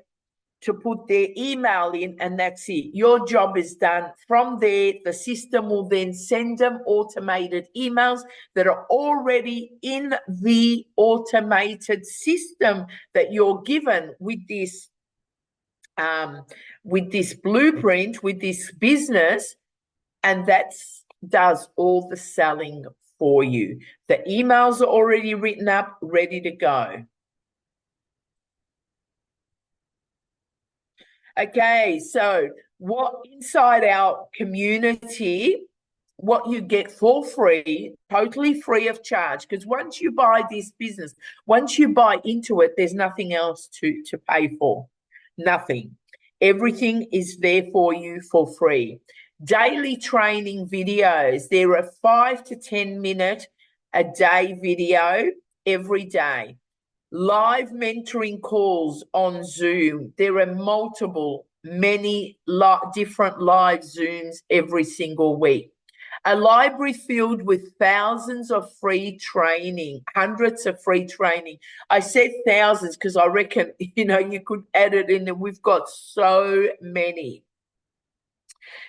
to put their email in, and that's it. Your job is done. From there, the system will then send them automated emails that are already in the automated system that you're given with this blueprint, with this business, and that does all the selling for you. The emails are already written up, ready to go. Okay, so inside our community, what you get for free, totally free of charge, because once you buy this business, once you buy into it, there's nothing else to pay for. Nothing. Everything is there for you for free. Daily training videos. There are 5 to 10 minute a day video every day. Live mentoring calls on Zoom. There are many different live Zooms every single week. A library filled with thousands of free training, hundreds of free training. I said thousands because I reckon, you could add it in, and we've got so many.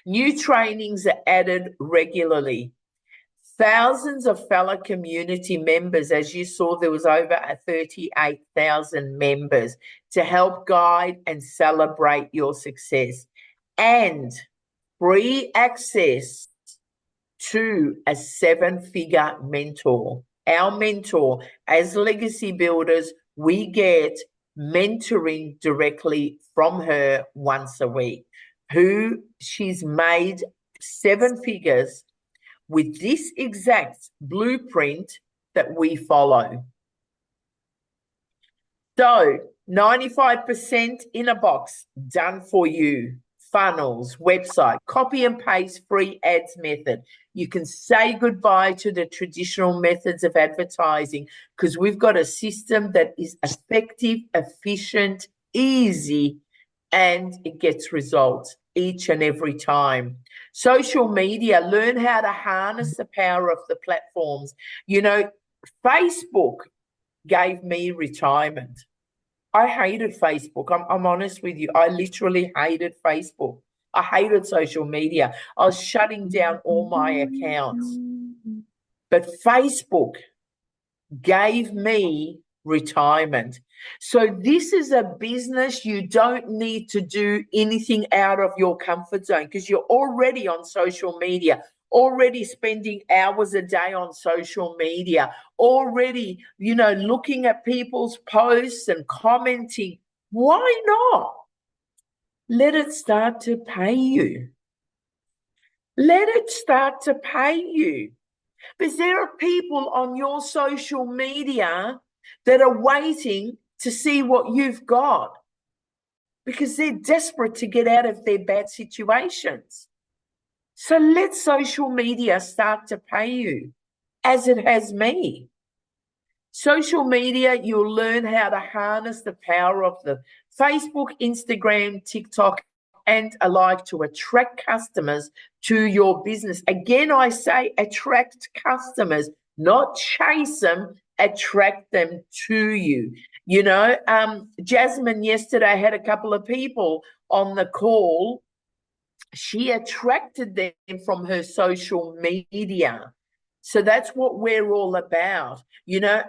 New trainings are added regularly. Thousands of fellow community members. As you saw, there was over 38,000 members to help guide and celebrate your success, and free access to a 7-figure mentor. Our mentor, as legacy builders, we get mentoring directly from her once a week, who she's made 7 figures with this exact blueprint that we follow. So 95% in a box, done for you. Funnels, website, copy and paste, free ads method. You can say goodbye to the traditional methods of advertising, because we've got a system that is effective, efficient, easy, and it gets results each and every time. Social media, learn how to harness the power of the platforms. Facebook gave me retirement. I hated Facebook. I'm honest with you. I literally hated Facebook. I hated social media. I was shutting down all my accounts. But Facebook gave me retirement. So this is a business you don't need to do anything out of your comfort zone, because you're already on social media, already spending hours a day on social media, already, looking at people's posts and commenting. Why not? Let it start to pay you. Let it start to pay you. Because there are people on your social media that are waiting to see what you've got because they're desperate to get out of their bad situations. So let social media start to pay you, as it has me. Social media, you'll learn how to harness the power of the Facebook, Instagram, TikTok, and alike to attract customers to your business. Again, I say attract customers, not chase them, attract them to you. Jasmine yesterday had a couple of people on the call. She attracted them from her social media. So that's what we're all about.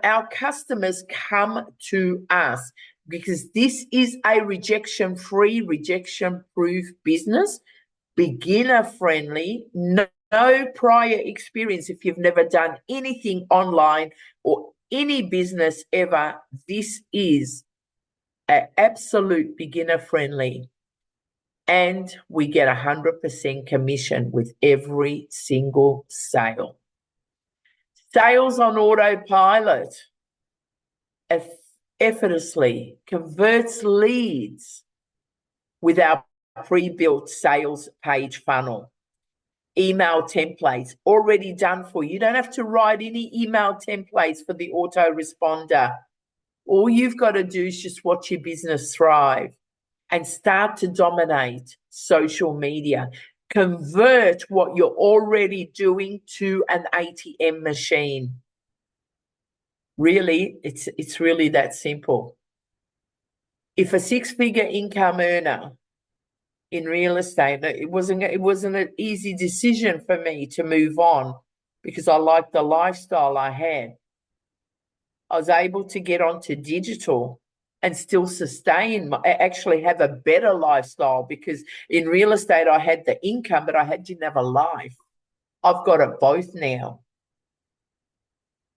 Our customers come to us because this is a rejection-free, rejection-proof business, beginner-friendly, no prior experience. If you've never done anything online or any business ever, this is an absolute beginner-friendly. And we get 100% commission with every single sale. Sales on autopilot effortlessly converts leads with our pre-built sales page funnel. Email templates already done for you. You don't have to write any email templates for the autoresponder. All you've got to do is just watch your business thrive and start to dominate social media. Convert what you're already doing to an ATM machine. Really, it's really that simple. If a six-figure income earner in real estate, it wasn't an easy decision for me to move on because I liked the lifestyle I had. I was able to get onto digital and still actually have a better lifestyle, because in real estate I had the income, but I didn't have a life. I've got it both now.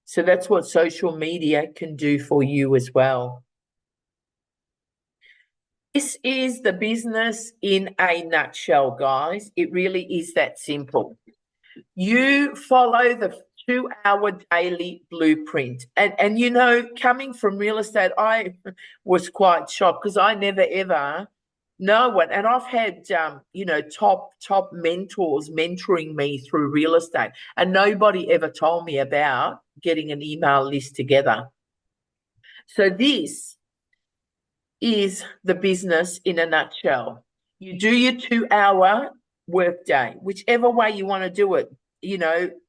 So that's what social media can do for you as well. This is the business in a nutshell, guys. It really is that simple. You follow the 2-hour daily blueprint. And coming from real estate, I was quite shocked because I never ever, no one, and I've had, top mentors mentoring me through real estate, and nobody ever told me about getting an email list together. So this is the business in a nutshell. You do your 2-hour workday, whichever way you want to do it.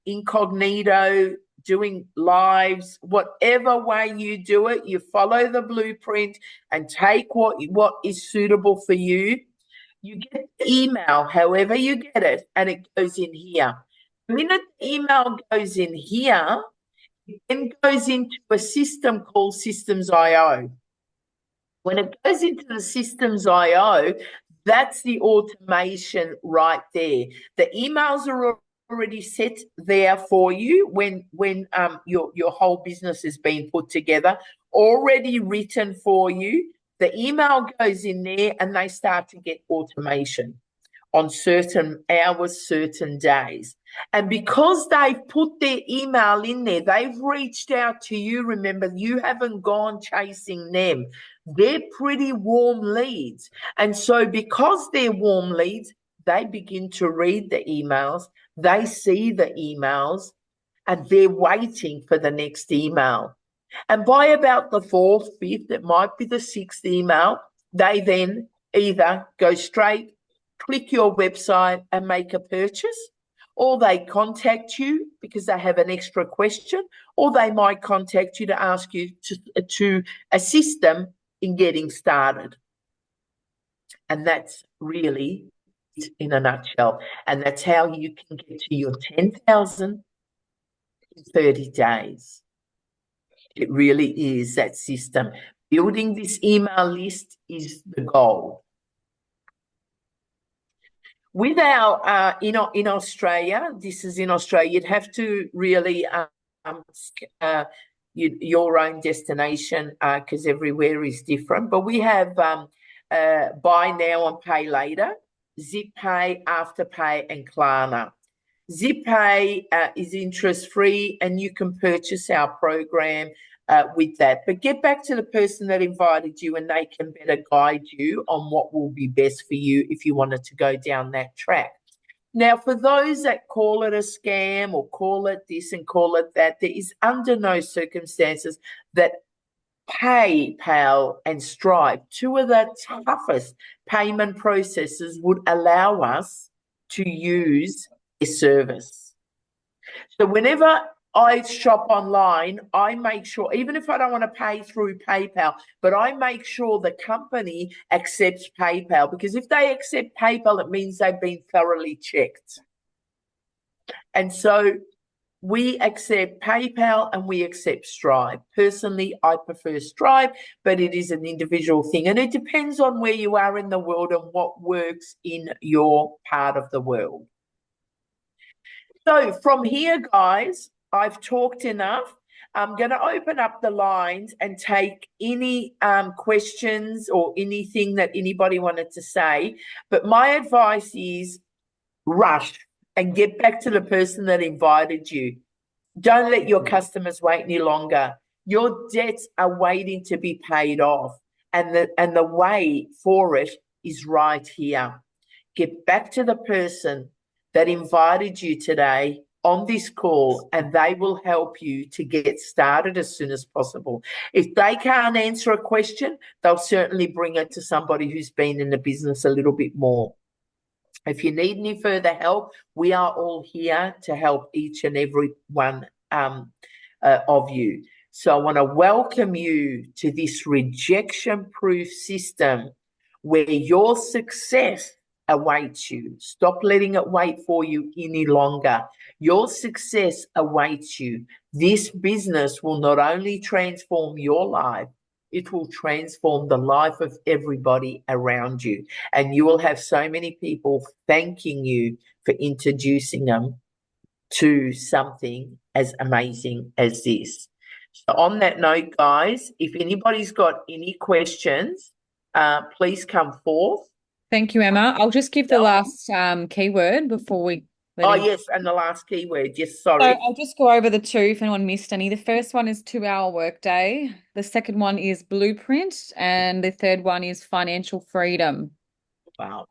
Incognito, doing lives, whatever way you do it, you follow the blueprint and take what is suitable for you. You get the email, however you get it, and it goes in here. The minute the email goes in here, it then goes into a system called Systems.io. When it goes into the Systems.io, that's the automation right there. The emails are already set there for you when your whole business is being put together, already written for you. The email goes in there and they start to get automation on certain hours, certain days. And because they've put their email in there, they've reached out to you. Remember, you haven't gone chasing them. They're pretty warm leads. And so because they're warm leads, they begin to read the emails. They see the emails and they're waiting for the next email. And by about the 4th, 5th, it might be the 6th email, they then either go straight, click your website and make a purchase, or they contact you because they have an extra question, or they might contact you to ask you to assist them in getting started. And that's really it in a nutshell. And that's how you can get to your 10,000 in 30 days. It really is that system. Building this email list is the goal. With our in Australia, this is in Australia, you'd have to really your own destination because everywhere is different. But we have buy now and pay later, ZipPay, Afterpay, and Klarna. ZipPay is interest-free, and you can purchase our program with that. But get back to the person that invited you, and they can better guide you on what will be best for you if you wanted to go down that track. Now, for those that call it a scam or call it this and call it that, there is under no circumstances that PayPal and Stripe, two of the toughest payment processors, would allow us to use a service. So whenever I shop online, I make sure, even if I don't want to pay through PayPal, but I make sure the company accepts PayPal, because if they accept PayPal, it means they've been thoroughly checked. And so we accept PayPal and we accept Stripe. Personally, I prefer Stripe, but it is an individual thing. And it depends on where you are in the world and what works in your part of the world. So from here, guys, I've talked enough. I'm going to open up the lines and take any questions or anything that anybody wanted to say. But my advice is rush and get back to the person that invited you. Don't let your customers wait any longer. Your debts are waiting to be paid off, and the way for it is right here. Get back to the person that invited you today on this call, and they will help you to get started as soon as possible. If they can't answer a question, they'll certainly bring it to somebody who's been in the business a little bit more. If you need any further help, we are all here to help each and every one of you. So I want to welcome you to this rejection-proof system where your success awaits you. Stop letting it wait for you any longer. Your success awaits you. This business will not only transform your life, it will transform the life of everybody around you. And you will have so many people thanking you for introducing them to something as amazing as this. So on that note, guys, if anybody's got any questions, please come forth. Thank you, Emma. I'll just give the last keyword before we yes, and the last keyword. Yes, sorry. So I'll just go over the two if anyone missed any. The first one is 2-hour workday. The second one is blueprint. And the third one is financial freedom. Wow.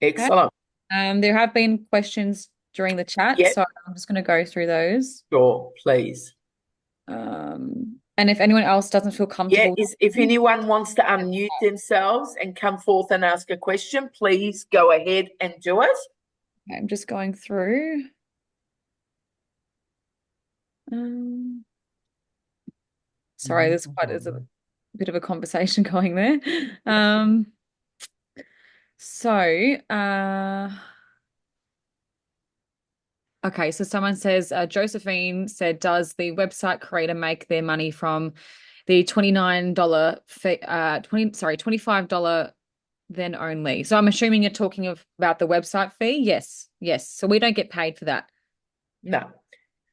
Excellent. Okay. There have been questions during the chat, so I'm just going to go through those. Sure, please. And if anyone else doesn't feel comfortable. If anyone wants to unmute themselves and come forth and ask a question, please go ahead and do it. I'm just going through. Sorry, there's a bit of a conversation going there. Okay, so someone says, Josephine said, does the website creator make their money from the $29 fee, $25 then only? So I'm assuming you're talking about the website fee. Yes. So we don't get paid for that. No.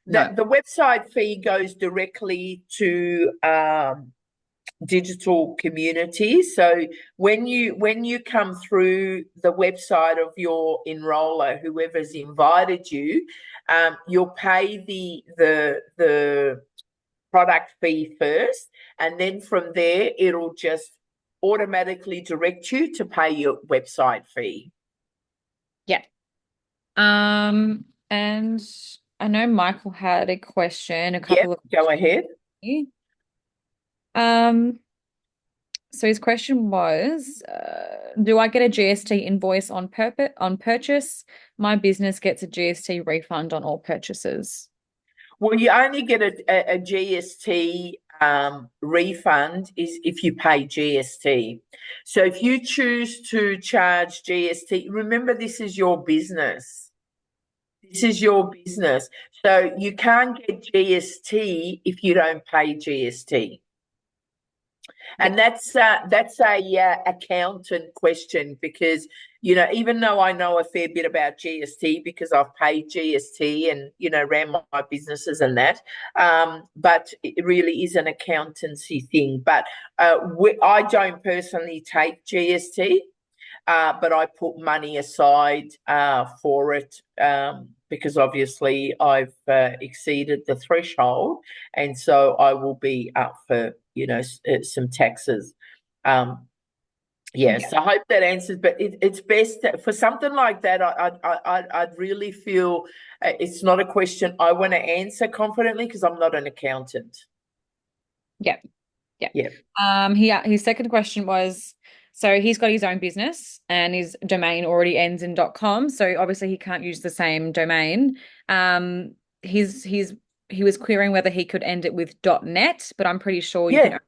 The website fee goes directly to digital communities. So when you come through the website of your enroller, whoever's invited you, you'll pay the product fee first, and then from there it'll just automatically direct you to pay your website fee. Yeah. And I know Michael had a question. Go ahead. So his question was, do I get a GST invoice on purchase? My business gets a GST refund on all purchases. Well, you only get a GST refund is if you pay GST. So if you choose to charge GST, remember this is your business. This is your business. So you can't get GST if you don't pay GST. And that's a accountant question because, you know, even though I know a fair bit about GST because I've paid GST and, you know, ran my businesses and that, but it really is an accountancy thing. But I don't personally take GST, but I put money aside for it because obviously I've exceeded the threshold, and so I will be up for, you know, some taxes. So I hope that answers. But it's best for something like that. I'd really feel it's not a question I want to answer confidently because I'm not an accountant. Yeah. His second question was, so he's got his own business and his domain already ends in .com, so obviously he can't use the same domain. He was querying whether he could end it with .net, but I'm pretty sure you can.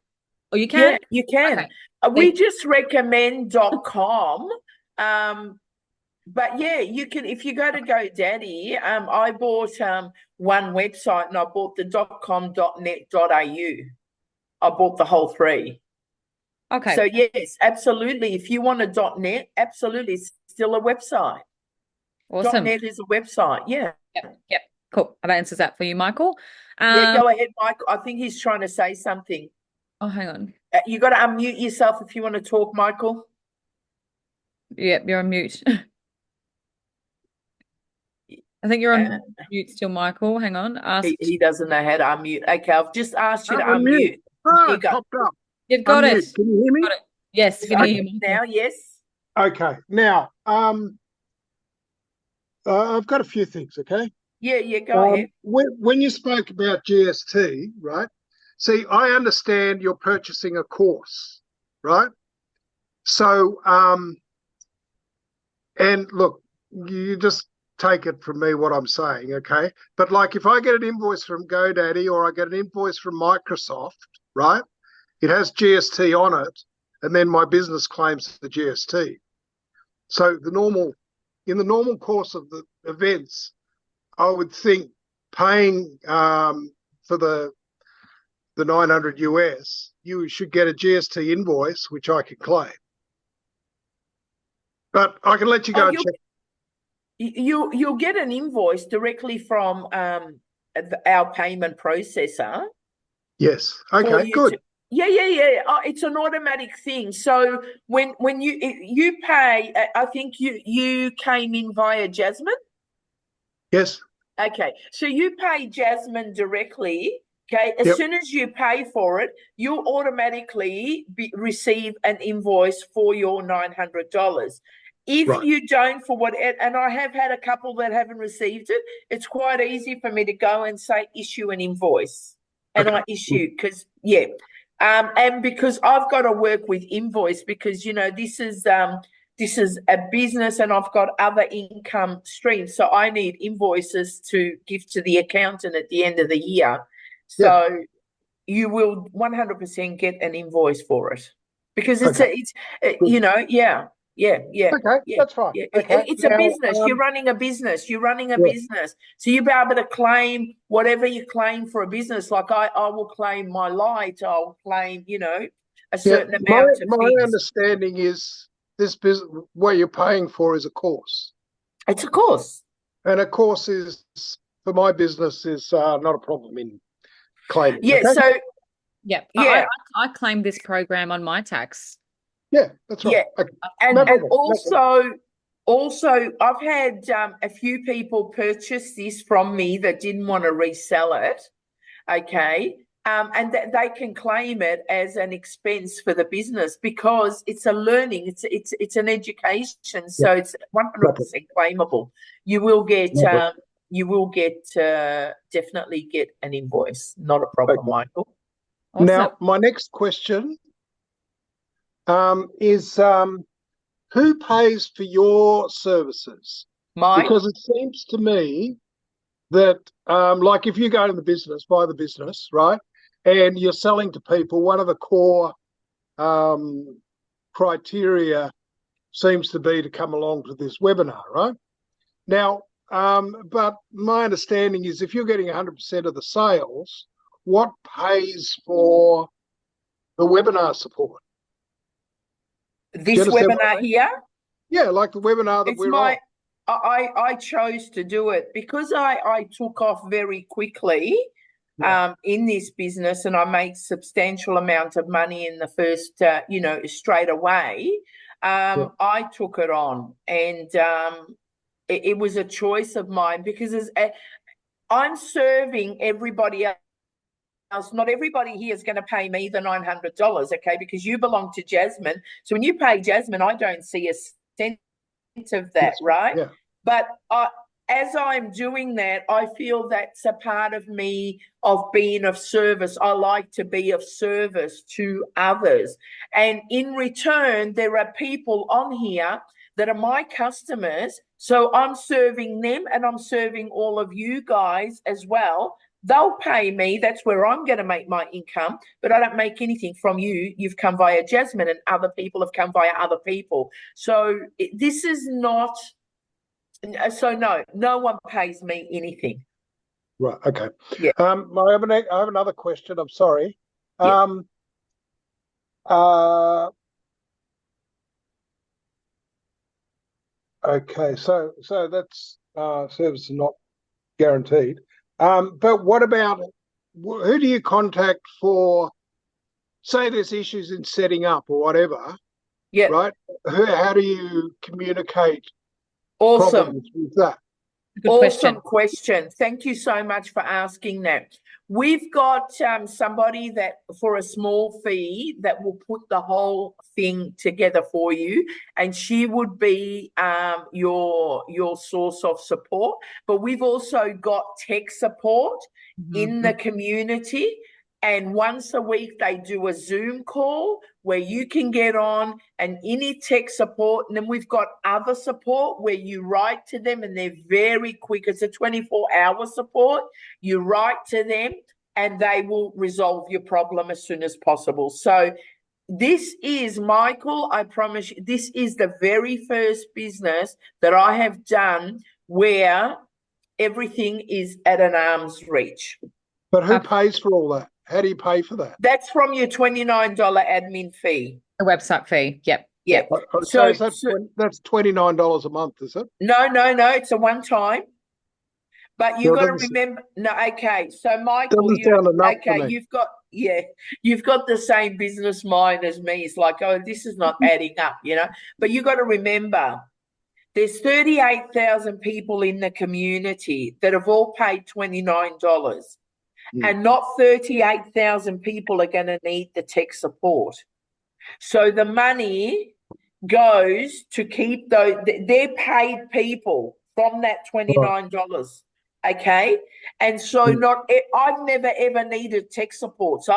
Oh, you can? Yeah, you can. Okay. We just recommend .com. But yeah, you can, if you go to GoDaddy, I bought one website and I bought the .com, .net, .au. I bought the whole three. Okay. So yes, absolutely. If you want a .net, absolutely, it's still a website. Awesome. .net is a website. Yeah. Yep. Cool. That answers that for you, Michael. Yeah, go ahead, Michael. I think he's trying to say something. Oh, hang on. You got to unmute yourself if you want to talk, Michael. Yep, you're on mute. I think you're on mute still, Michael. Hang on. He doesn't know how to unmute. Okay, I've just asked you to unmute. Oh, it popped up. You've got Unmute. it. Can you hear me? Got it. Yes, can hear you now. Yes. Okay. Now, I've got a few things. Okay. Yeah. Go ahead. When you spoke about GST, right? See, I understand you're purchasing a course, right? So, and look, you just take it from me what I'm saying, okay? But like if I get an invoice from GoDaddy or I get an invoice from Microsoft, right? It has GST on it, and then my business claims the GST. So in the normal course of the events, I would think paying for the 900 US, you should get a GST invoice, which I can claim. But I can let you go and check. You'll get an invoice directly from our payment processor. Yes. Okay, good. Yeah. It's an automatic thing. So when you pay, I think you came in via Jasmine? Yes. Okay. So you pay Jasmine directly. Okay. As soon as you pay for it, you'll automatically receive an invoice for your $900. If you don't, for what, and I have had a couple that haven't received it, it's quite easy for me to go and say, issue an invoice. And I issue because, and because I've got to work with invoice because, you know, this is a business and I've got other income streams. So I need invoices to give to the accountant at the end of the year. So you will 100% get an invoice for it because Yeah. Okay, that's fine. Yeah. Okay. It's a business. You're running a business. Business. So you'll be able to claim whatever you claim for a business. Like I will claim my light. I'll claim, you know, a certain amount of my understanding is this business, what you're paying for is a course. It's a course. And a course is, for my business, is not a problem in claiming. Yeah, okay? so... Yeah. I claimed this program on my tax. Yeah, that's right. Yeah, okay. and also, I've had a few people purchase this from me that didn't want to resell it. Okay, and they can claim it as an expense for the business because it's a learning. It's an education, so it's 100% claimable. You will get definitely get an invoice. Not a problem, Michael. Awesome. Now, my next question is who pays for your services? Mike? Because it seems to me that like if you go to the business, buy the business, right, and you're selling to people, one of the core criteria seems to be to come along to this webinar, right? Now, but my understanding is if you're getting 100% of the sales, what pays for The webinar support. This understand what I webinar mean? here, Yeah, like the webinar that it's we're on. I chose to do it because I took off very quickly in this business, and I made substantial amount of money in the first, straight away. I took it on, and it was a choice of mine because I'm serving everybody else. Not everybody here is going to pay me the $900, okay? Because you belong to Jasmine. So when you pay Jasmine, I don't see a cent of that, right? Yeah. But as I'm doing that, I feel that's a part of me of being of service. I like to be of service to others. And in return, there are people on here that are my customers. So I'm serving them, and I'm serving all of you guys as well. They'll pay me. That's where I'm going to make my income, but I don't make anything from you. You've come via Jasmine, and other people have come via other people. So this is not, so no one pays me anything. Right. Okay. Yeah. I have another question. I'm sorry. Yeah. Okay. So that's service not guaranteed. But what about who do you contact for? Say there's issues in setting up or whatever. Yeah. Right. How do you communicate Awesome. problems with that? Good Awesome question. Thank you so much for asking that. We've got somebody that for a small fee that will put the whole thing together for you, and she would be your source of support. But we've also got tech support in the community, and once a week they do a Zoom call where you can get on, and any tech support. And then we've got other support where you write to them and they're very quick. It's a 24-hour support. You write to them and they will resolve your problem as soon as possible. So this is, Michael, I promise you, this is the very first business that I have done where everything is at an arm's reach. But who pays for all that? How do you pay for that? That's from your $29 admin fee. The website fee. Yep. Yep. So that's $29 a month, is it? No. It's a one time. But you've got to remember. No, okay. So Michael, you've got the same business mind as me. It's like, oh, this is not adding up, But you got to remember, there's 38,000 people in the community that have all paid $29. And not 38,000 people are going to need the tech support. So the money goes to keep those, they're paid people from that $29, okay? And so I've never ever needed tech support. So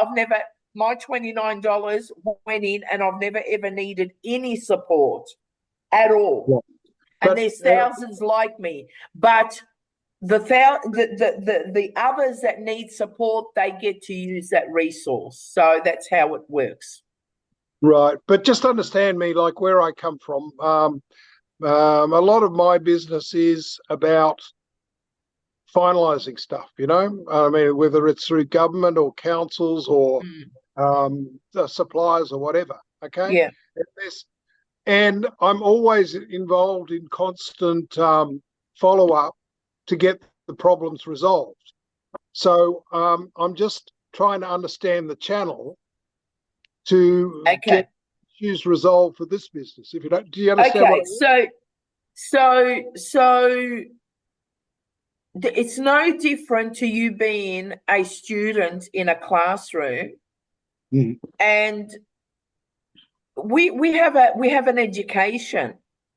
my $29 went in, and I've never ever needed any support at all. Yeah. And there's thousands like me. But the others that need support, they get to use that resource. So that's how it works. Right. But just understand me, like where I come from. A lot of my business is about finalising stuff, I mean, whether it's through government or councils or the suppliers or whatever, okay? Yeah. And I'm always involved in constant follow-up to get the problems resolved. So I'm just trying to understand the channel to get issues resolved for this business. If you don't, do you understand? Okay, so it's no different to you being a student in a classroom, and we have an education.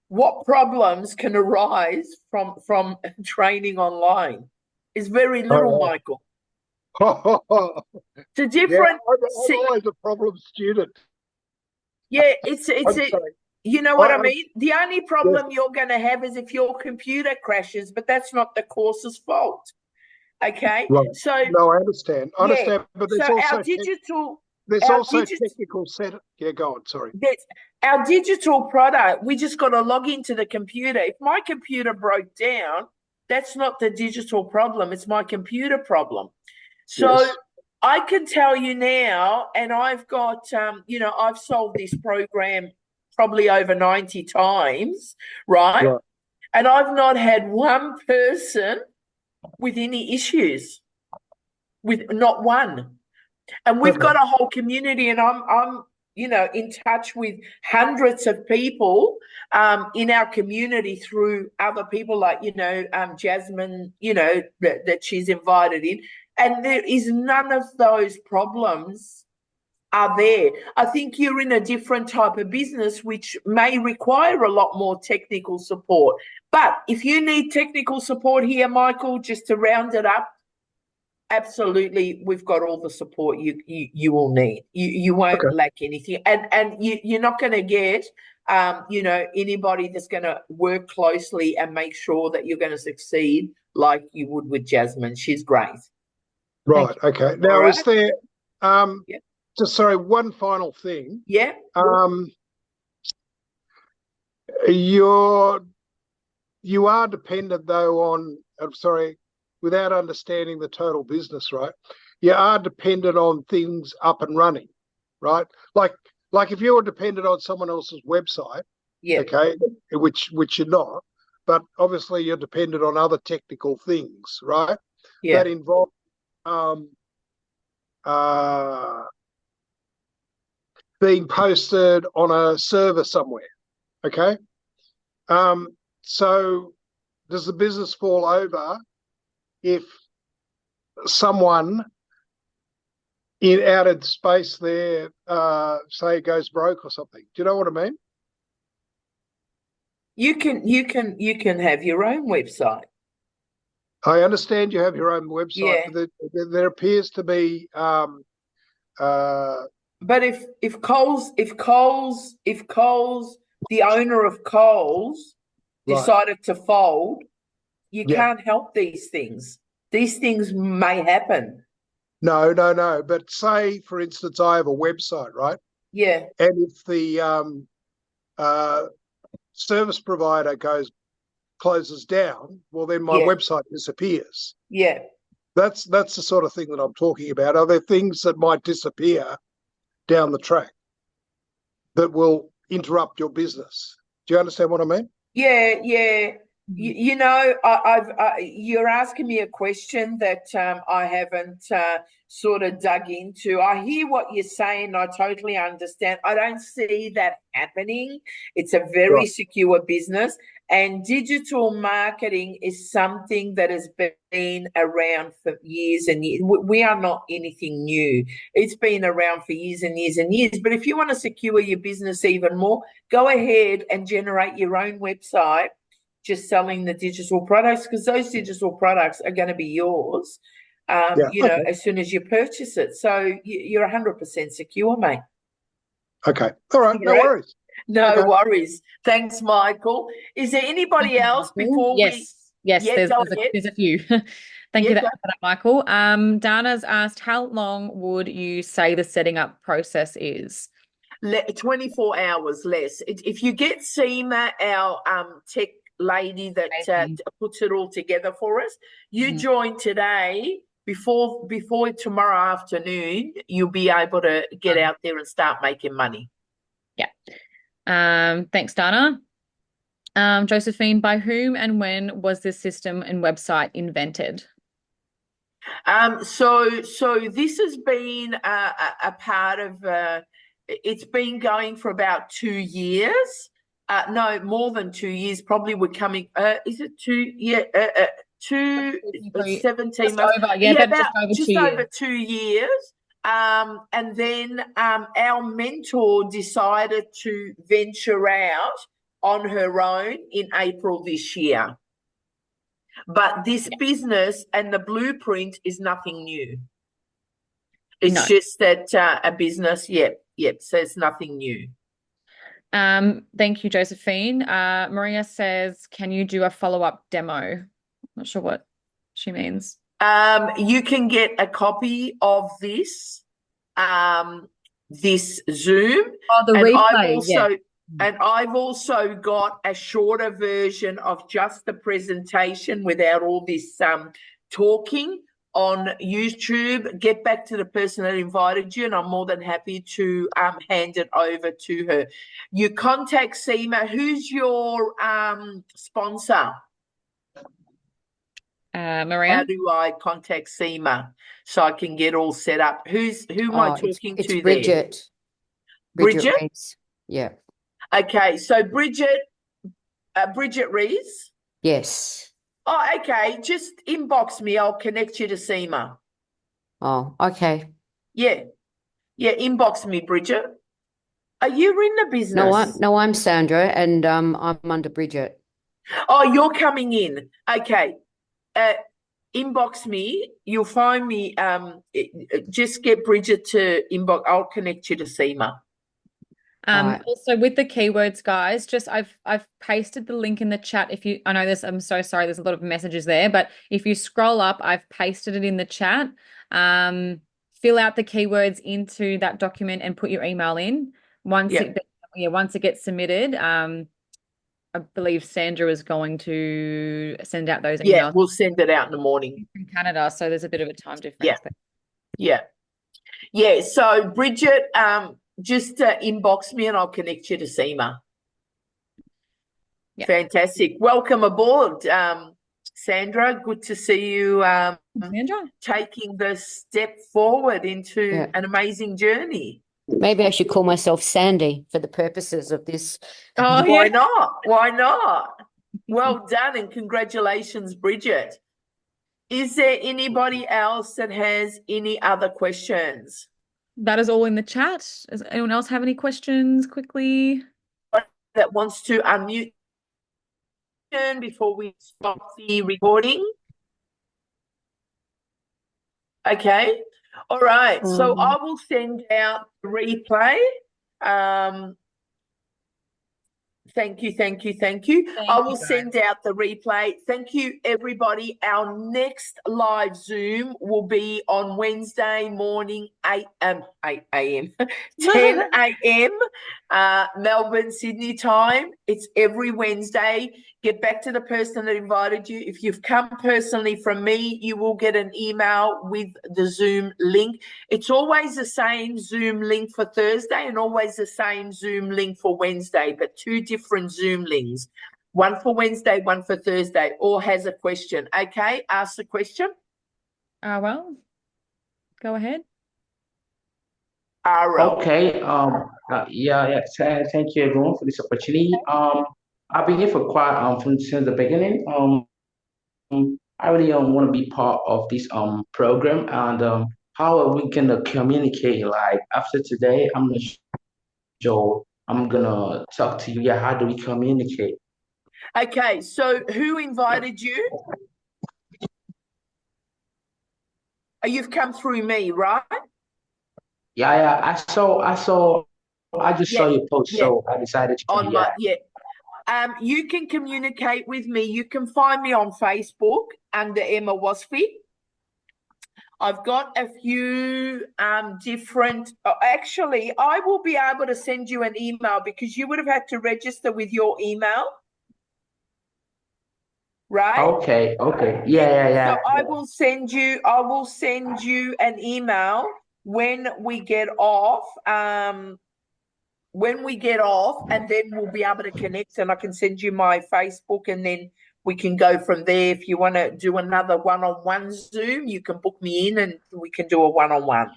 What problems can arise from training online? Is very little, Michael. It's a different. I'm always a problem student. Yeah, you know what I mean? The only problem you're going to have is if your computer crashes, but that's not the course's fault. Okay? Right. So no, I understand. But there's also technical setup. Yeah, go on. Sorry. Our digital product, we just got to log into the computer. If my computer broke down, that's not the digital problem. It's my computer problem. So I can tell you now, and I've got, I've sold this program probably over 90 times, right? Right. And I've not had one person with any issues, with not one. And we've Okay. got a whole community, and I'm in touch with hundreds of people in our community through other people like, Jasmine, that she's invited in. And there is none of those problems are there. I think you're in a different type of business, which may require a lot more technical support. But if you need technical support here, Michael, just to round it up, absolutely, we've got all the support you will need. You won't lack anything, and you're not going to get anybody that's going to work closely and make sure that you're going to succeed like you would with Jasmine. She's great. Right. Okay. Now, right. Is there just sorry, one final thing? Yeah. You are dependent though on. I'm sorry. Without understanding the total business, right? You are dependent on things up and running, right? Like if you're dependent on someone else's website, okay, which you're not, but obviously you're dependent on other technical things, right? Yeah. That involve being posted on a server somewhere, okay? So does the business fall over if someone in outed space there, say, goes broke or something? Do you know what I mean? You can have your own website. I understand you have your own website, Yeah. but there appears to be. But if Coles, the owner of Coles, decided to fold, you can't help these things. These things may happen. No. But say, for instance, I have a website, right? Yeah. And if the service provider closes down, well, then my website disappears. Yeah. That's the sort of thing that I'm talking about. Are there things that might disappear down the track that will interrupt your business? Do you understand what I mean? Yeah. You're asking me a question that I haven't sort of dug into. I hear what you're saying. I totally understand. I don't see that happening. It's a very secure business, and digital marketing is something that has been around for years and years. We are not anything new. It's been around for years and years and years. But if you want to secure your business even more, go ahead and generate your own website, just selling the digital products, because those digital products are going to be yours, as soon as you purchase it. So you're 100% secure, mate. Okay. All right. No worries. No worries. Thanks, Michael. Is there anybody else before we? Yes, there's a few. Thank you for that, Michael. Dana's asked, how long would you say the setting up process is? 24 hours less. If you get Seema, our tech lady that puts it all together for us, you join today, before tomorrow afternoon, you'll be able to get out there and start making money. Thanks, Dana. Josephine, by whom and when was this system and website invented? So this has been a part of it's been going for about 2 years. No, more than 2 years. Probably we're coming. Is it 2? Yeah, 17 months. Just over 2 years. And then our mentor decided to venture out on her own in April this year. But this business and the blueprint is nothing new. It's just that a business, so it's nothing new. Thank you, Josephine. Maria says, can you do a follow-up demo? Not sure what she means. You can get a copy of this Zoom. Oh, the replay, And I've also got a shorter version of just the presentation without all this talking on YouTube, get back to the person that invited you, and I'm more than happy to hand it over to her. You contact Seema. Who's your sponsor? Maria. How do I contact Seema so I can get all set up? Who am I talking it's to Bridget. there? Bridget? Rees. Yeah. Okay, so Bridget Rees? Yes. Oh, okay. Just inbox me. I'll connect you to Seema. Oh, okay. Yeah. Yeah, inbox me, Bridget. Are you in the business? No, I'm Sandra, and I'm under Bridget. Oh, you're coming in. Okay. Inbox me. You'll find me. Just get Bridget to inbox. I'll connect you to Seema. Right. Also with the keywords, guys, just I've pasted the link in the chat. I know this, I'm so sorry, there's a lot of messages there, but if you scroll up, I've pasted it in the chat. Fill out the keywords into that document and put your email in. Once it gets submitted, I believe Sandra is going to send out those emails. Yeah, we'll send it out in the morning. From Canada, so there's a bit of a time difference there. Yeah. So Bridget, just inbox me and I'll connect you to Seema. Yeah. Fantastic. Welcome aboard, Sandra. Good to see you Sandra, taking the step forward into an amazing journey. Maybe I should call myself Sandy for the purposes of this. Oh, why not? Why not? Well done and congratulations, Bridget. Is there anybody else that has any other questions? that is all in the chat. Does anyone else have any questions quickly? That wants to unmute before we stop the recording? Okay. All right. So I will send out the replay. Thank you. I will send out the replay. Thank you, everybody. Our next live Zoom will be on Wednesday morning, 8 a.m., 10 a.m., Melbourne, Sydney time. It's every Wednesday. Get back to the person that invited you. If you've come personally from me, you will get an email with the Zoom link. It's always the same Zoom link for Thursday and always the same Zoom link for Wednesday, but two different Zoom links. One for Wednesday, one for Thursday. Or has a question. Okay, ask the question. Well, go ahead. Okay. Thank you everyone for this opportunity. I've been here for quite since the beginning. I really want to be part of this program, and how are we gonna communicate? Like after today, I'm not sure. I'm gonna talk to you. Yeah, how do we communicate? Okay, so who invited you? You've come through me, right? Yeah. I just saw your post, so I decided to you can communicate with me. You can find me on Facebook under Emma Wasfi. I've got a few different. Actually, I will be able to send you an email because you would have had to register with your email, right? Okay. Yeah. So I will send you an email when we get off. And then we'll be able to connect, and I can send you my Facebook, and then we can go from there. If you want to do another one-on-one Zoom, you can book me in and we can do a one-on-one.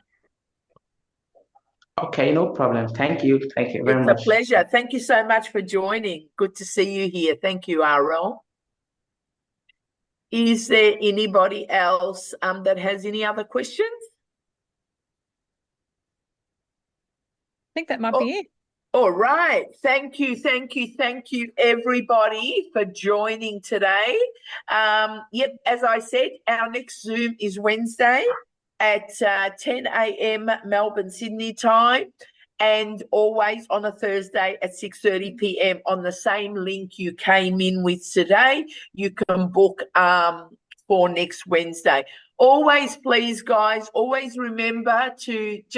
Okay, no problem. Thank you very much. It's a pleasure. Thank you so much for joining. Good to see you here. Thank you, RL. Is there anybody else that has any other questions? I think that might be it. All right. Thank you, everybody, for joining today. As I said, our next Zoom is Wednesday at 10 a.m. Melbourne, Sydney time, and always on a Thursday at 6:30 p.m. on the same link you came in with today. You can book for next Wednesday. Always, please, guys, always remember to just